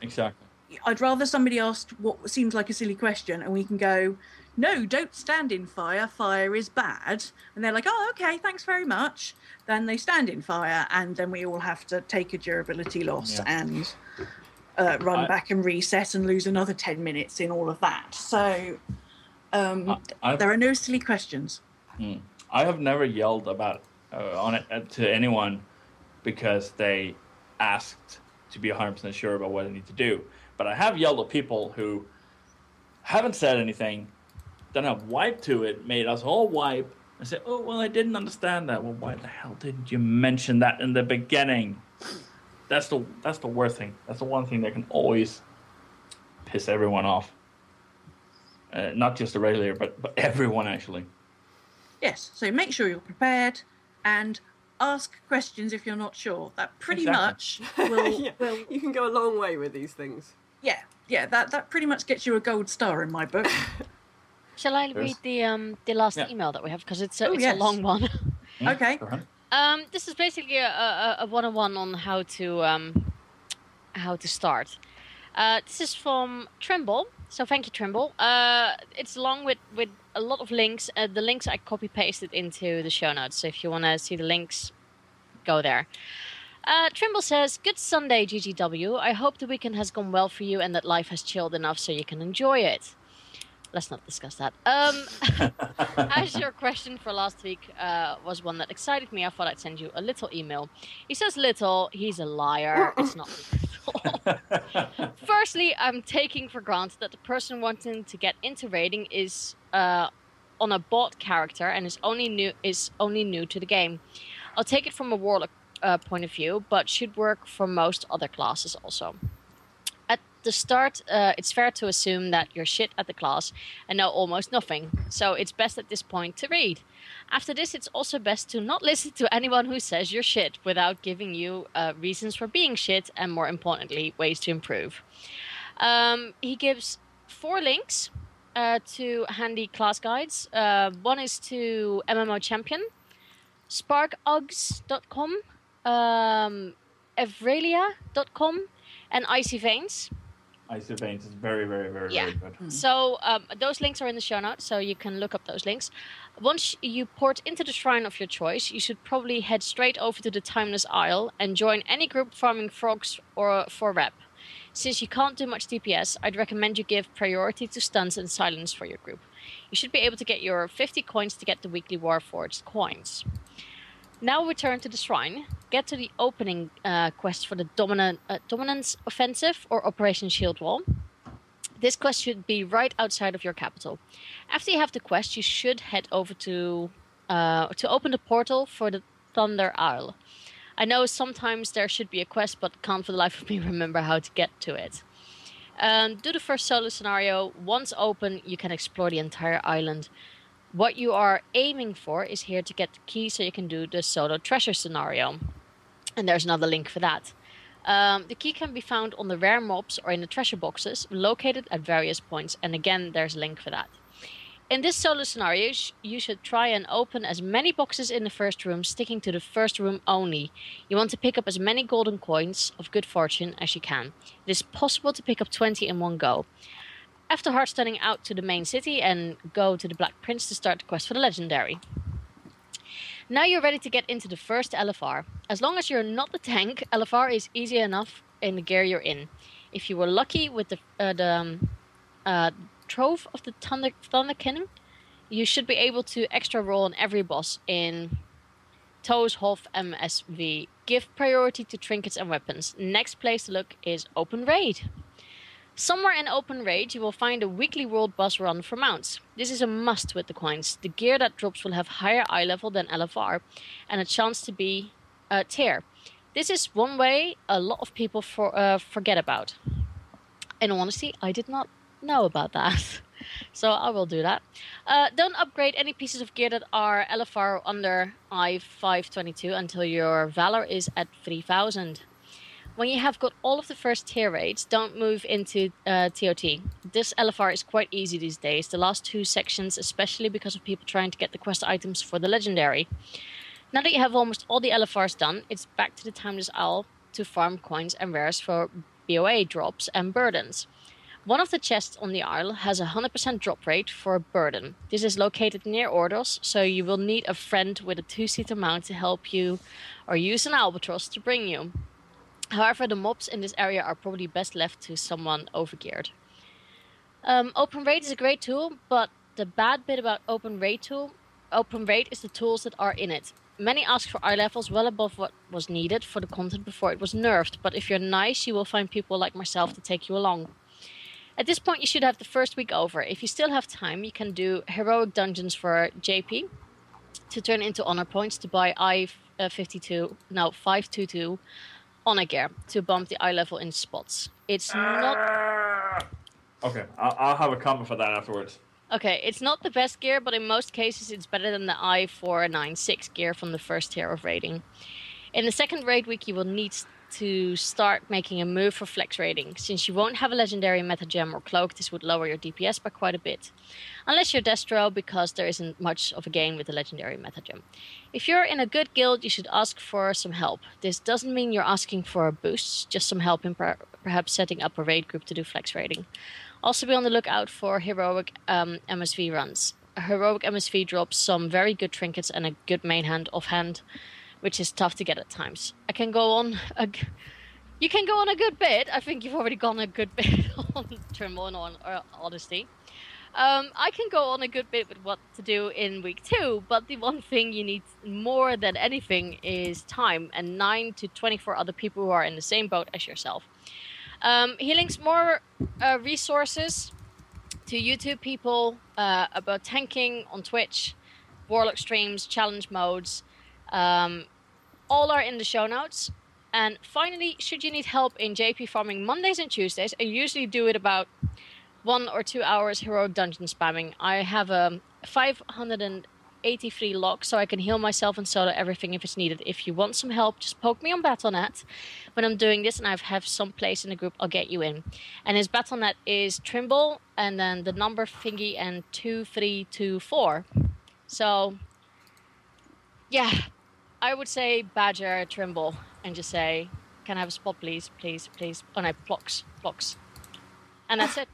Exactly. I'd rather somebody asked what seems like a silly question and we can go, no, don't stand in fire, fire is bad. And they're like, oh, okay, thanks very much. Then they stand in fire, and then we all have to take a durability loss and run back and reset and lose another 10 minutes in all of that. So there are no silly questions. I have never yelled about on it to anyone because they asked to be 100% sure about what I need to do. But I have yelled at people who haven't said anything, then have wiped to it, made us all wipe, and say, oh, well, I didn't understand that. Well, why the hell didn't you mention that in the beginning? That's the worst thing. That's the one thing that can always piss everyone off. Not just the regulator, but everyone, actually. Yes, so make sure you're prepared and ask questions if you're not sure. That pretty much will... You can go a long way with these things. Yeah, that pretty much gets you a gold star in my book. Shall I read the last email that we have? Because it's a long one. Okay. This is basically a one-on-one on how to start. This is from Trimble. So thank you, Trimble. It's along with a lot of links. The links I copy-pasted into the show notes. So if you want to see the links, go there. Trimble says, good Sunday, GGW. I hope the weekend has gone well for you and that life has chilled enough so you can enjoy it. Let's not discuss that. As your question for last week was one that excited me, I thought I'd send you a little email. He says little, he's a liar. It's not little. Firstly, I'm taking for granted that the person wanting to get into raiding is on a bot character and is only new to the game. I'll take it from a warlock point of view, but should work for most other classes also. At the start, it's fair to assume that you're shit at the class and know almost nothing, so it's best at this point to read. After this, it's also best to not listen to anyone who says you're shit without giving you reasons for being shit and, more importantly, ways to improve. He gives 4 links to handy class guides. One is to MMO Champion, sparkugs.com, evrelia.com, and Icy Veins. Icy Veins is very, very, very, very good. So those links are in the show notes, so you can look up those links. Once you port into the shrine of your choice, you should probably head straight over to the Timeless Isle and join any group farming frogs or for rep. Since you can't do much DPS, I'd recommend you give priority to stuns and silence for your group. You should be able to get your 50 coins to get the weekly Warforged coins. Now return to the shrine. Get to the opening quest for the Dominance Offensive or Operation Shield Wall. This quest should be right outside of your capital. After you have the quest, you should head over to open the portal for the Thunder Isle. I know sometimes there should be a quest, but can't for the life of me remember how to get to it. Do the first solo scenario. Once open, you can explore the entire island. What you are aiming for is here to get the key so you can do the solo treasure scenario. And there's another link for that. The key can be found on the rare mobs or in the treasure boxes located at various points. And again, there's a link for that. In this solo scenario, you should try and open as many boxes in the first room, sticking to the first room only. You want to pick up as many golden coins of good fortune as you can. It is possible to pick up 20 in one go. After hard stunning out to the main city and go to the Black Prince to start the quest for the legendary. Now you're ready to get into the first LFR. As long as you're not the tank, LFR is easy enough in the gear you're in. If you were lucky with the Trove of the Thunder Cannon, you should be able to extra roll on every boss in Toes, Hof, MSV. Give priority to trinkets and weapons. Next place to look is Open Raid. Somewhere in Open Raid, you will find a weekly world boss run for mounts. This is a must with the coins. The gear that drops will have higher eye level than LFR and a chance to be tier. This is one way a lot of people forget about. In all honesty, I did not know about that. So I will do that. Don't upgrade any pieces of gear that are LFR under I-522 until your Valor is at 3000. When you have got all of the first tier raids, don't move into TOT. This LFR is quite easy these days, the last 2 sections, especially because of people trying to get the quest items for the legendary. Now that you have almost all the LFRs done, it's back to the Timeless Owl to farm coins and rares for BOA drops and burdens. One of the chests on the Isle has a 100% drop rate for a burden. This is located near Ordos, so you will need a friend with a 2-seater mount to help you, or use an albatross to bring you. However, the mobs in this area are probably best left to someone overgeared. Open Raid is a great tool, but the bad bit about Open Raid is the tools that are in it. Many ask for eye levels well above what was needed for the content before it was nerfed, but if you're nice, you will find people like myself to take you along. At this point, you should have the first week over. If you still have time, you can do heroic dungeons for JP to turn into honor points to buy I-522 honor gear to bump the eye level in spots. It's not... Okay, I'll have a comment for that afterwards. Okay, it's not the best gear, but in most cases it's better than the I-496 gear from the first tier of raiding. In the second raid week, you will need to start making a move for flex raiding. Since you won't have a legendary meta gem or cloak, this would lower your DPS by quite a bit. Unless you're Destro, because there isn't much of a gain with the legendary meta gem. If you're in a good guild, you should ask for some help. This doesn't mean you're asking for a boost, just some help in perhaps setting up a raid group to do flex raiding. Also be on the lookout for heroic MSV runs. A heroic MSV drops some very good trinkets and a good main hand offhand, which is tough to get at times. You can go on a good bit. I think you've already gone a good bit on Trimble and on Odyssey. I can go on a good bit with what to do in week 2, but the one thing you need more than anything is time and 9 to 24 other people who are in the same boat as yourself. He links more resources to YouTube people about tanking on Twitch, Warlock streams, challenge modes. All are in the show notes. And finally, should you need help in JP farming Mondays and Tuesdays, I usually do it about 1 or 2 hours heroic dungeon spamming. I have a 583 lock, so I can heal myself and solo everything if it's needed. If you want some help, just poke me on Battle.net when I'm doing this, and I have some place in the group, I'll get you in. And his Battle.net is Trimble, and then the number thingy and 2324. So, yeah, I would say Badger Trimble and just say, can I have a spot, please, please, please. Oh no, blocks. And that's it.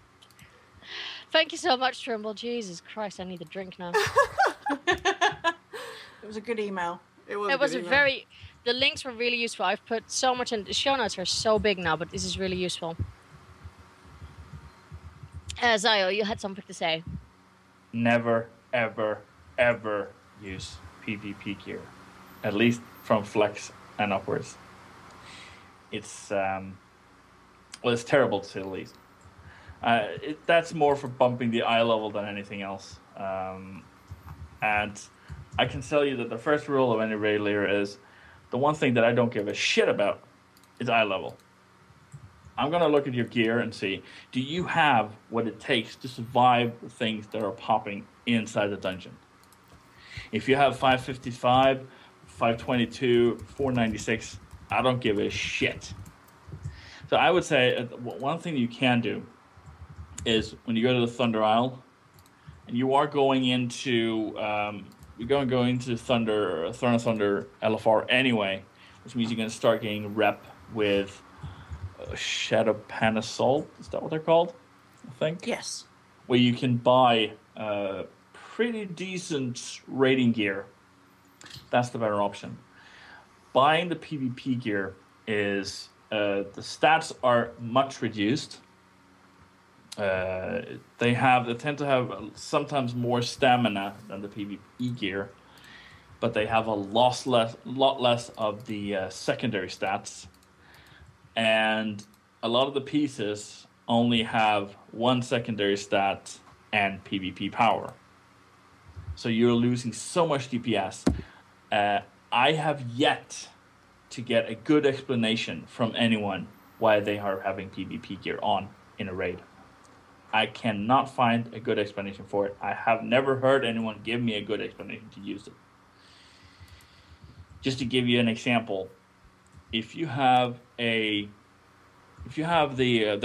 Thank you so much, Trimble. Jesus Christ, I need a drink now. It was a good email. It was a email. very... The links were really useful. I've put so much in... The show notes are so big now, but this is really useful. Ziyall, you had something to say. Never, ever, ever use PvP gear. At least from Flex and upwards. It's, it's terrible to say the least. That's more for bumping the eye level than anything else. And I can tell you that the first rule of any raid leader is the one thing that I don't give a shit about is eye level. I'm going to look at your gear and see, do you have what it takes to survive the things that are popping inside the dungeon? If you have 555, 522, 496, I don't give a shit. So I would say one thing you can do is when you go to the Thunder Isle, and you are going into you're going to go into Throne of Thunder LFR anyway, which means you're going to start getting rep with Shadow Pan Assault. Is that what they're called? I think. Yes. Where you can buy pretty decent raiding gear. That's the better option. Buying the PvP gear is the stats are much reduced. They tend to have sometimes more stamina than the PvP gear, but they have a lot less of the secondary stats, and a lot of the pieces only have one secondary stat and PvP power. So you're losing so much DPS. I have yet to get a good explanation from anyone why they are having PvP gear on in a raid. I cannot find a good explanation for it. I have never heard anyone give me a good explanation to use it. Just to give you an example, if you have the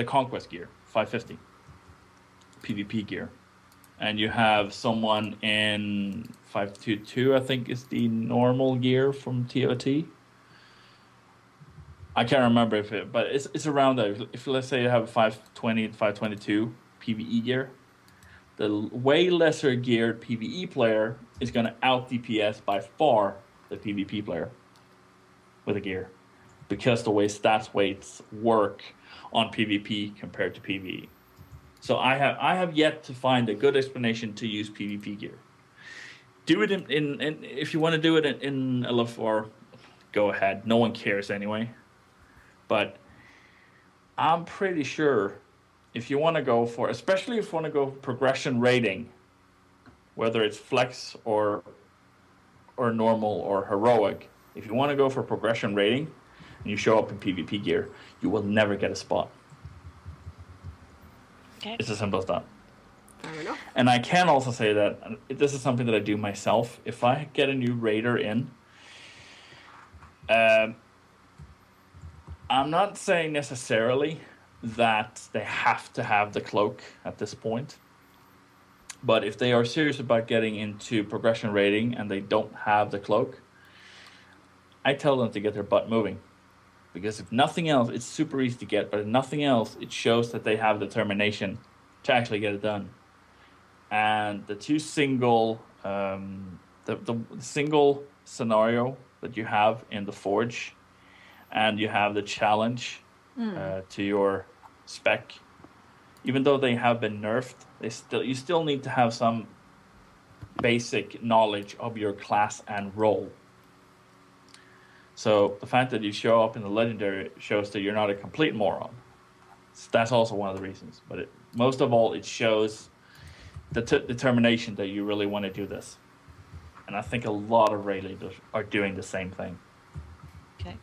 Conquest gear, 550 PvP gear, and you have someone in 522, I think is the normal gear from TOT. I can't remember but it's around there. If let's say you have 520 and 522 PvE gear, the way lesser geared PvE player is going to out DPS by far the PvP player with a gear, because the way stats weights work on PvP compared to PvE. So I have yet to find a good explanation to use PvP gear. Do it in if you want to do it in LF4, go ahead. No one cares anyway. But I'm pretty sure if you want to go for, especially if you want to go progression rating, whether it's flex or normal or heroic, if you want to go for progression rating and you show up in PvP gear, you will never get a spot. Okay. It's as simple as that. Fair enough. And I can also say that this is something that I do myself. If I get a new raider in, I'm not saying necessarily that they have to have the cloak at this point. But if they are serious about getting into progression rating and they don't have the cloak, I tell them to get their butt moving. Because if nothing else, it's super easy to get, but if nothing else, it shows that they have determination to actually get it done. And the two single, the single scenario that you have in the Forge, and you have the challenge to your spec, even though they have been nerfed, you still need to have some basic knowledge of your class and role. So the fact that you show up in the legendary shows that you're not a complete moron. So that's also one of the reasons. But most of all, it shows the determination that you really want to do this. And I think a lot of raid leaders are doing the same thing. Okay.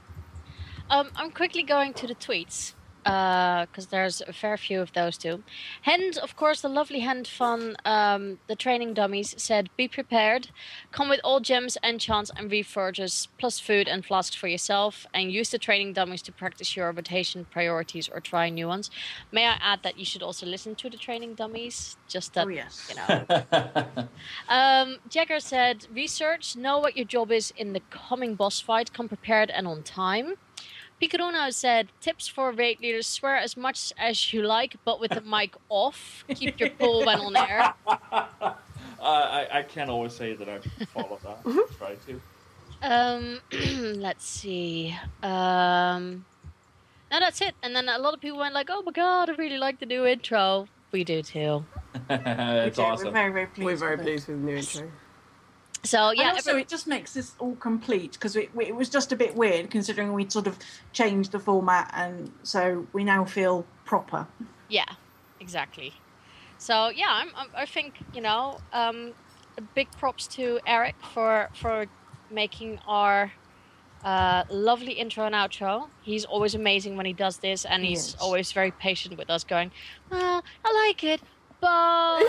I'm quickly going to the tweets, because there's a fair few of those too. Hend, of course, the lovely Hend Fun, the training dummies, said, be prepared. Come with all gems, enchants, and reforges, plus food and flasks for yourself, and use the training dummies to practice your rotation priorities or try new ones. May I add that you should also listen to the training dummies? Just that, yes. you know. Jagger said, research, know what your job is in the coming boss fight, come prepared and on time. Picaruno said, tips for raid leaders, swear as much as you like, but with the mic off. Keep your cool when on air. I can't always say that I follow that. Try to. Let's see. No, that's it. And then a lot of people went like, oh my god, I really like the new intro. We do too. It's awesome. We're very, very pleased. We're very pleased with the new intro. So yeah, and also it just makes this all complete, because it was just a bit weird considering we'd sort of changed the format, and so we now feel proper. Yeah, exactly. So yeah, I think, you know, big props to Eric for making our lovely intro and outro. He's always amazing when he does this, and he's always very patient with us, going, well, I like it, but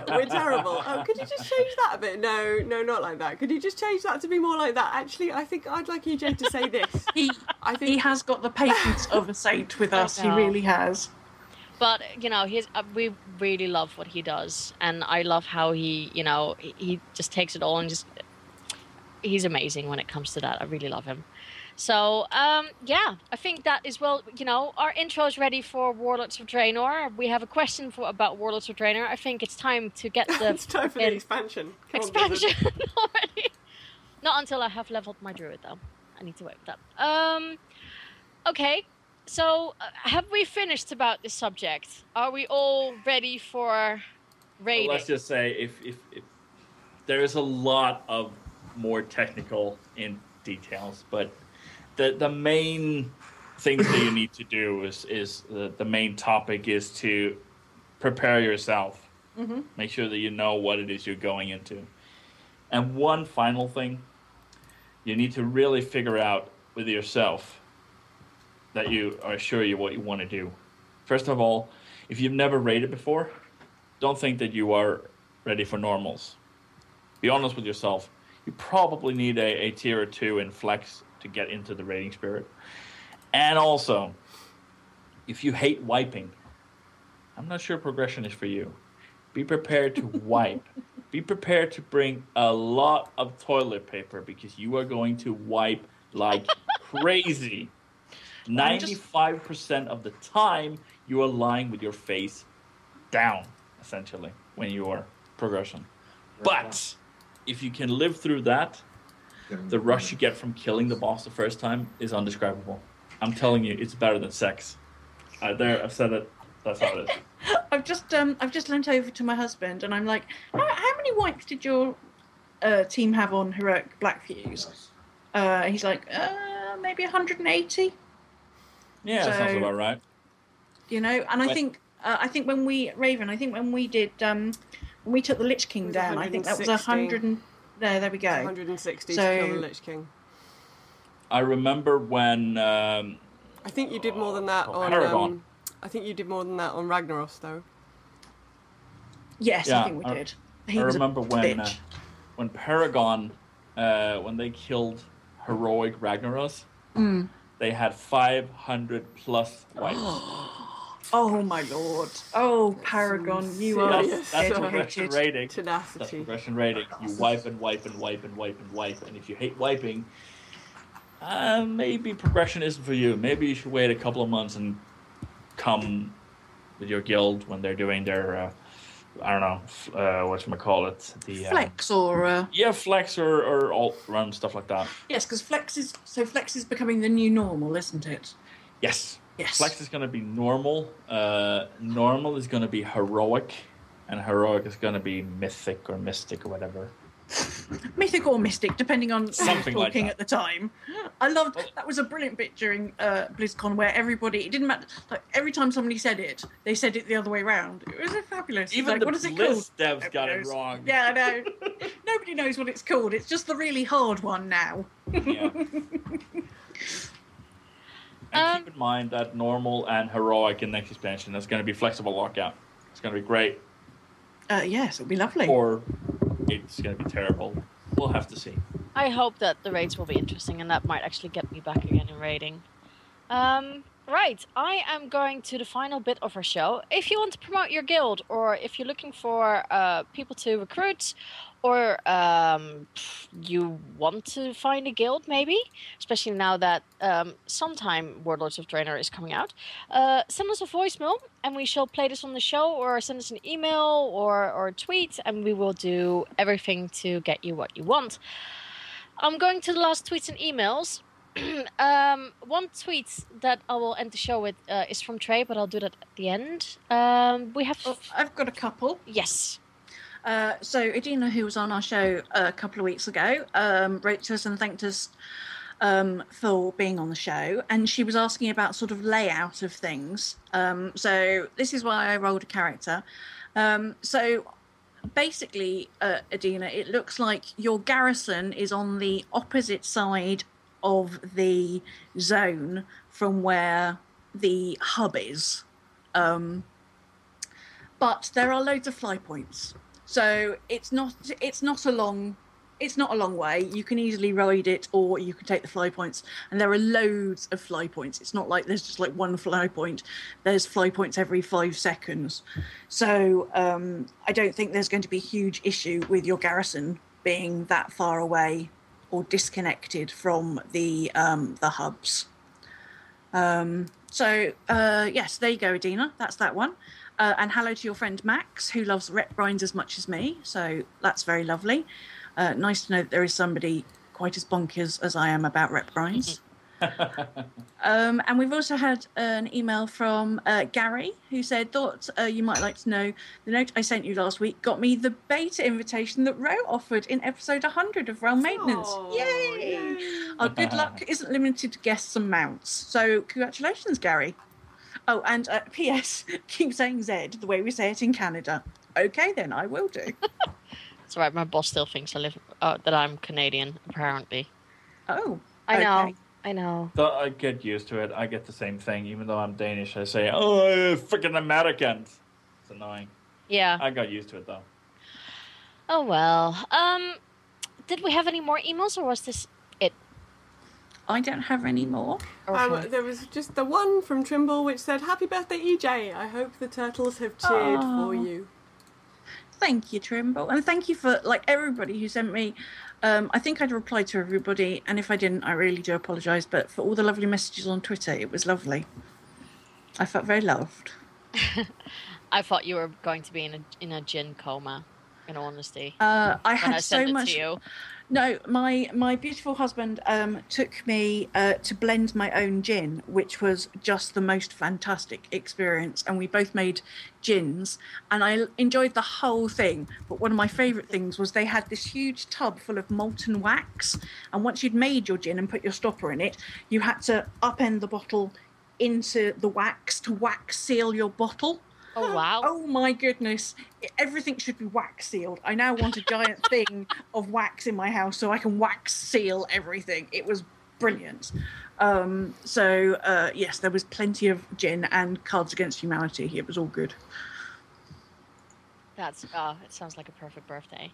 we're terrible. Could you just change that a bit? No, not like that. Could you just change that to be more like that? Actually, I think I'd like EJ to say this. He has got the patience of a saint with us. He really has. But you know, we really love what he does, and I love how he, you know, he just takes it all and just, he's amazing when it comes to that. I really love him. So, yeah, I think that is, well, you know, our intro is ready for Warlords of Draenor. We have a question about Warlords of Draenor. I think it's time to get the... It's time for the expansion. Expansion already. Not until I have leveled my druid, though. I need to wait for that. Okay, so have we finished about this subject? Are we all ready for raiding? Well, let's just say if there is a lot of more technical in details, but the main things that you need to do is the main topic is to prepare yourself. Mm-hmm. Make sure that you know what it is you're going into. And one final thing, you need to really figure out with yourself that you are sure you what you want to do. First of all, if you've never raided before, don't think that you are ready for normals. Be honest with yourself. You probably need a tier or 2 in flex to get into the raiding spirit. And also, if you hate wiping, I'm not sure progression is for you. Be prepared to wipe. Be prepared to bring a lot of toilet paper because you are going to wipe like crazy. 95% of the time, you are lying with your face down, essentially, when you are progression. But if you can live through that, the rush you get from killing the boss the first time is indescribable. I'm telling you, it's better than sex. I've said it. That's how it is. I've just leant over to my husband and I'm like, how many wipes did your team have on Heroic Black Fuse? He's like, maybe 180. Yeah, that sounds about right. You know, and I think when we did when we took the Lich King down, I think that was 100 and there we go. 160 to kill the Lich King. I remember when I think you did more than that on Paragon. I think you did more than that on Ragnaros though. Yes, I think we did. I remember when Paragon when they killed Heroic Ragnaros, they had 500 plus wipes. Oh my lord! Oh Paragon, you are that's progression rating. Tenacity. That's progression rating. You wipe and wipe and wipe and wipe and wipe, and if you hate wiping, maybe progression isn't for you. Maybe you should wait a couple of months and come with your guild when they're doing their I don't know whatchamacallit, the flex or flex or alt run, stuff like that. Yes, because flex is becoming the new normal, isn't it? Yes. Yes. Flex is going to be normal. Normal is going to be heroic, and heroic is going to be mythic or mystic or whatever. Mythic or mystic, depending on who was Something like talking that. at the time. I loved that was a brilliant bit during BlizzCon where everybody, it didn't matter, like every time somebody said it, they said it the other way around. It was fabulous. Even like, the what is it Blizz called? devs got it wrong. Yeah, I know. Nobody knows what it's called. It's just the really hard one now. Yeah. And keep in mind that normal and heroic in next expansion is going to be flexible lockout. It's going to be great. Yes, it'll be lovely. Or it's going to be terrible. We'll have to see. I hope that the raids will be interesting and that might actually get me back again in raiding. Right, I am going to the final bit of our show. If you want to promote your guild, or if you're looking for people to recruit, or you want to find a guild, maybe, especially now that sometime Warlords of Draenor is coming out, send us a voicemail and we shall play this on the show, or send us an email or a tweet, and we will do everything to get you what you want. I'm going to the last tweets and emails. One tweet that I will end the show with is from Trey, but I'll do that at the end. We have... I've got a couple. Yes. So Adina, who was on our show a couple of weeks ago, wrote to us and thanked us for being on the show, and she was asking about sort of layout of things. So this is why I rolled a character. So basically, Adina, it looks like your garrison is on the opposite side of the zone from where the hub is. But there are loads of fly points. So it's not a long way. You can easily ride it, or you can take the fly points. And there are loads of fly points. It's not like there's just like one fly point. There's fly points every 5 seconds. So I don't think there's going to be a huge issue with your garrison being that far away or disconnected from the hubs. Yes, there you go, Adina. That's that one. And hello to your friend Max, who loves rep grinds as much as me. So that's very lovely. Nice to know that there is somebody quite as bonkers as I am about rep grinds. And we've also had an email from Gary, who said, thought you might like to know, the note I sent you last week got me the beta invitation that Ro offered in episode 100 of Realm Maintenance. Oh, Yay! yay. Our good luck isn't limited to guests and mounts. So congratulations, Gary. Oh, and P.S. keep saying Z the way we say it in Canada. Okay, then, I will do. It's all right. My boss still thinks that I'm Canadian, apparently. Oh, I know. okay. I know. So I get used to it. I get the same thing. Even though I'm Danish, I say, "Oh, freaking Americans." It's annoying. Yeah. I got used to it though. Oh well. Did we have any more emails, or was this it? I don't have any more. Okay. There was just the one from Trimble which said, "Happy birthday, EJ. I hope the turtles have cheered for you." Thank you, Trimble. And thank you for, everybody who sent me. I think I'd replied to everybody, and if I didn't, I really do apologise. But for all the lovely messages on Twitter, it was lovely. I felt very loved. I thought you were going to be in a gin coma, in all honesty. I had so much. To you. No, my beautiful husband took me to blend my own gin, which was just the most fantastic experience. And we both made gins, and I enjoyed the whole thing. But one of my favourite things was they had this huge tub full of molten wax. And once you'd made your gin and put your stopper in it, you had to upend the bottle into the wax to wax seal your bottle. Oh wow! Oh my goodness! Everything should be wax sealed. I now want a giant thing of wax in my house so I can wax seal everything. It was brilliant. Yes, there was plenty of gin and Cards Against Humanity. It was all good. It sounds like a perfect birthday.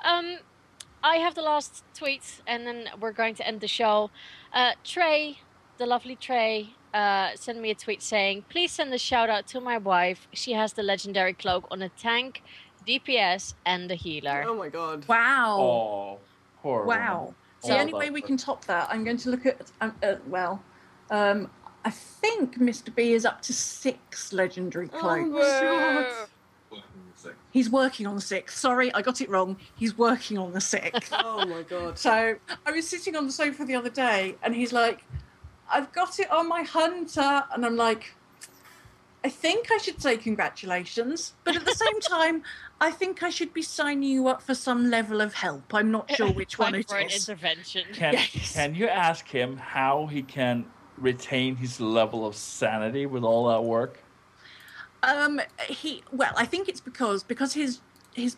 I have the last tweet, and then we're going to end the show. Trey, the lovely Trey, sent me a tweet saying, "Please send a shout out to my wife. She has the legendary cloak on a tank, DPS, and the healer." Oh my god. Wow! Oh, poor Wow! woman. The only way we can top that, I'm going to look at. I think Mr. B is up to 6 legendary cloaks. Oh my god. He's working on the 6th. Sorry, I got it wrong. He's working on the 6th. Oh my god. So I was sitting on the sofa the other day, and he's like, "I've got it on my hunter," and I'm like, I think I should say congratulations, but at the same time, I think I should be signing you up for some level of help. I'm not sure which one it for an is. intervention. Can you ask him how he can retain his level of sanity with all that work? I think it's because his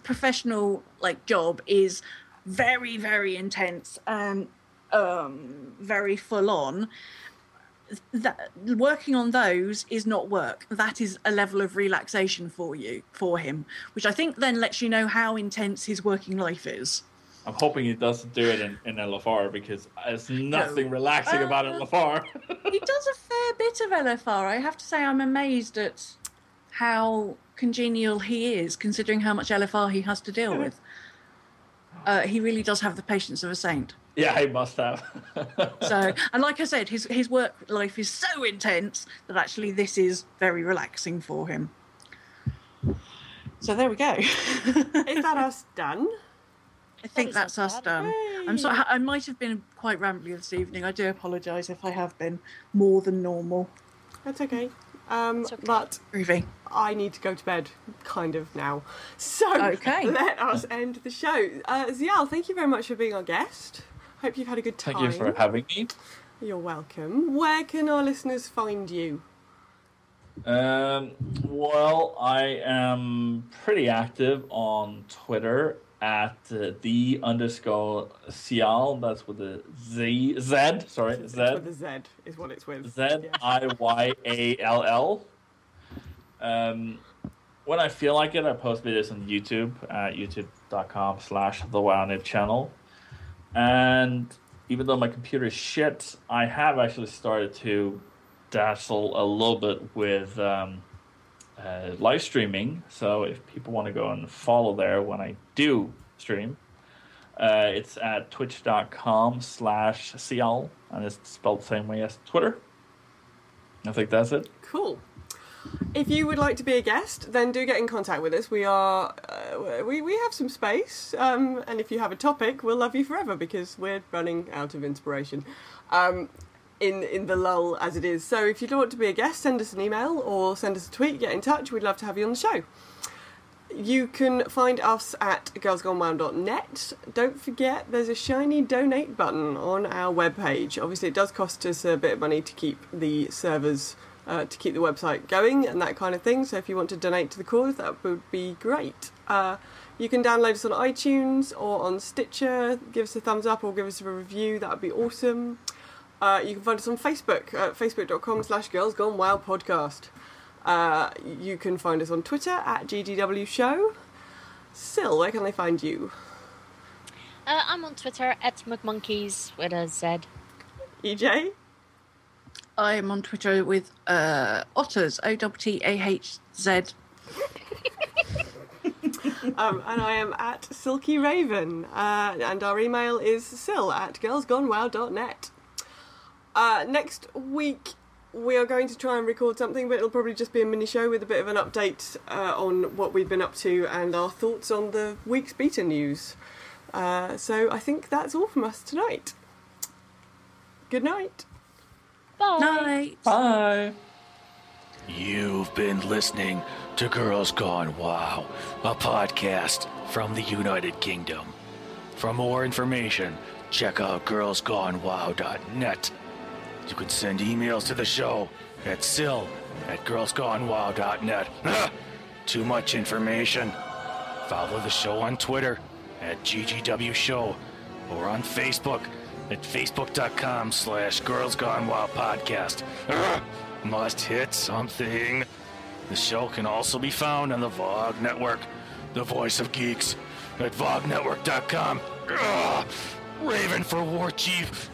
professional job is very, very intense and very full on. That working on those is not work. That is a level of relaxation for him, which I think then lets you know how intense his working life is. I'm hoping he doesn't do it in LFR, because there's nothing relaxing about LFR. He does a fair bit of LFR. I have to say, I'm amazed at how congenial he is, considering how much LFR he has to deal with. He really does have the patience of a saint. Yeah, he must have. So, and like I said, his work life is so intense that actually this is very relaxing for him. So there we go. Is that us done? I think that's us done. Yay. I'm sorry, I might have been quite rambly this evening. I do apologise if I have been more than normal. That's okay. It's okay. But Groovy. I need to go to bed, kind of, now. So, Okay. let us end the show. Ziyall, thank you very much for being our guest. Hope you've had a good time. Thank you for having me. You're welcome. Where can our listeners find you? Well, I am pretty active on Twitter at _Ziyall. That's with the Z. Sorry, It's Z. with the Z is what it's with. ZIYALL. When I feel like it, I post videos on YouTube at youtube.com/TheWowNib channel. And even though my computer is shit, I have actually started to dazzle a little bit with live streaming. So if people want to go and follow there when I do stream, it's at twitch.com/Ziyall, and it's spelled the same way as Twitter. I think that's it. Cool. If you would like to be a guest, then do get in contact with us. We are, we have some space, and if you have a topic, we'll love you forever, because we're running out of inspiration. in the lull as it is. So if you want to be a guest, send us an email or send us a tweet, get in touch. We'd love to have you on the show. You can find us at girlsgonewow.net. Don't forget there's a shiny donate button on our webpage. Obviously it does cost us a bit of money to keep the servers, to keep the website going and that kind of thing. So if you want to donate to the cause, that would be great. You can download us on iTunes or on Stitcher. Give us a thumbs up or give us a review. That would be awesome. You can find us on Facebook at facebook.com/girlsgonewowpodcast. You can find us on Twitter at GGW Show. Sil, where can they find you? I'm on Twitter at McMonkeys with a Z. EJ? I'm on Twitter with Otters, OTTAHZ. And I am at Silky Raven. And our email is sil@girlsgonewow.net. Next week we are going to try and record something, but it'll probably just be a mini show with a bit of an update on what we've been up to and our thoughts on the week's beta news. So I think that's all from us tonight. Good night. Bye. Night. Bye. You've been listening to Girls Gone WoW, a podcast from the United Kingdom. For more information, check out girlsgonewow.net. You can send emails to the show at sil@girlsgonewow.net. Too much information. Follow the show on Twitter at GGW Show or on Facebook at facebook.com/girlsgonewowpodcast. Must hit something. The show can also be found on the VOG Network, the voice of geeks, at vognetwork.com. Raven for War Chief.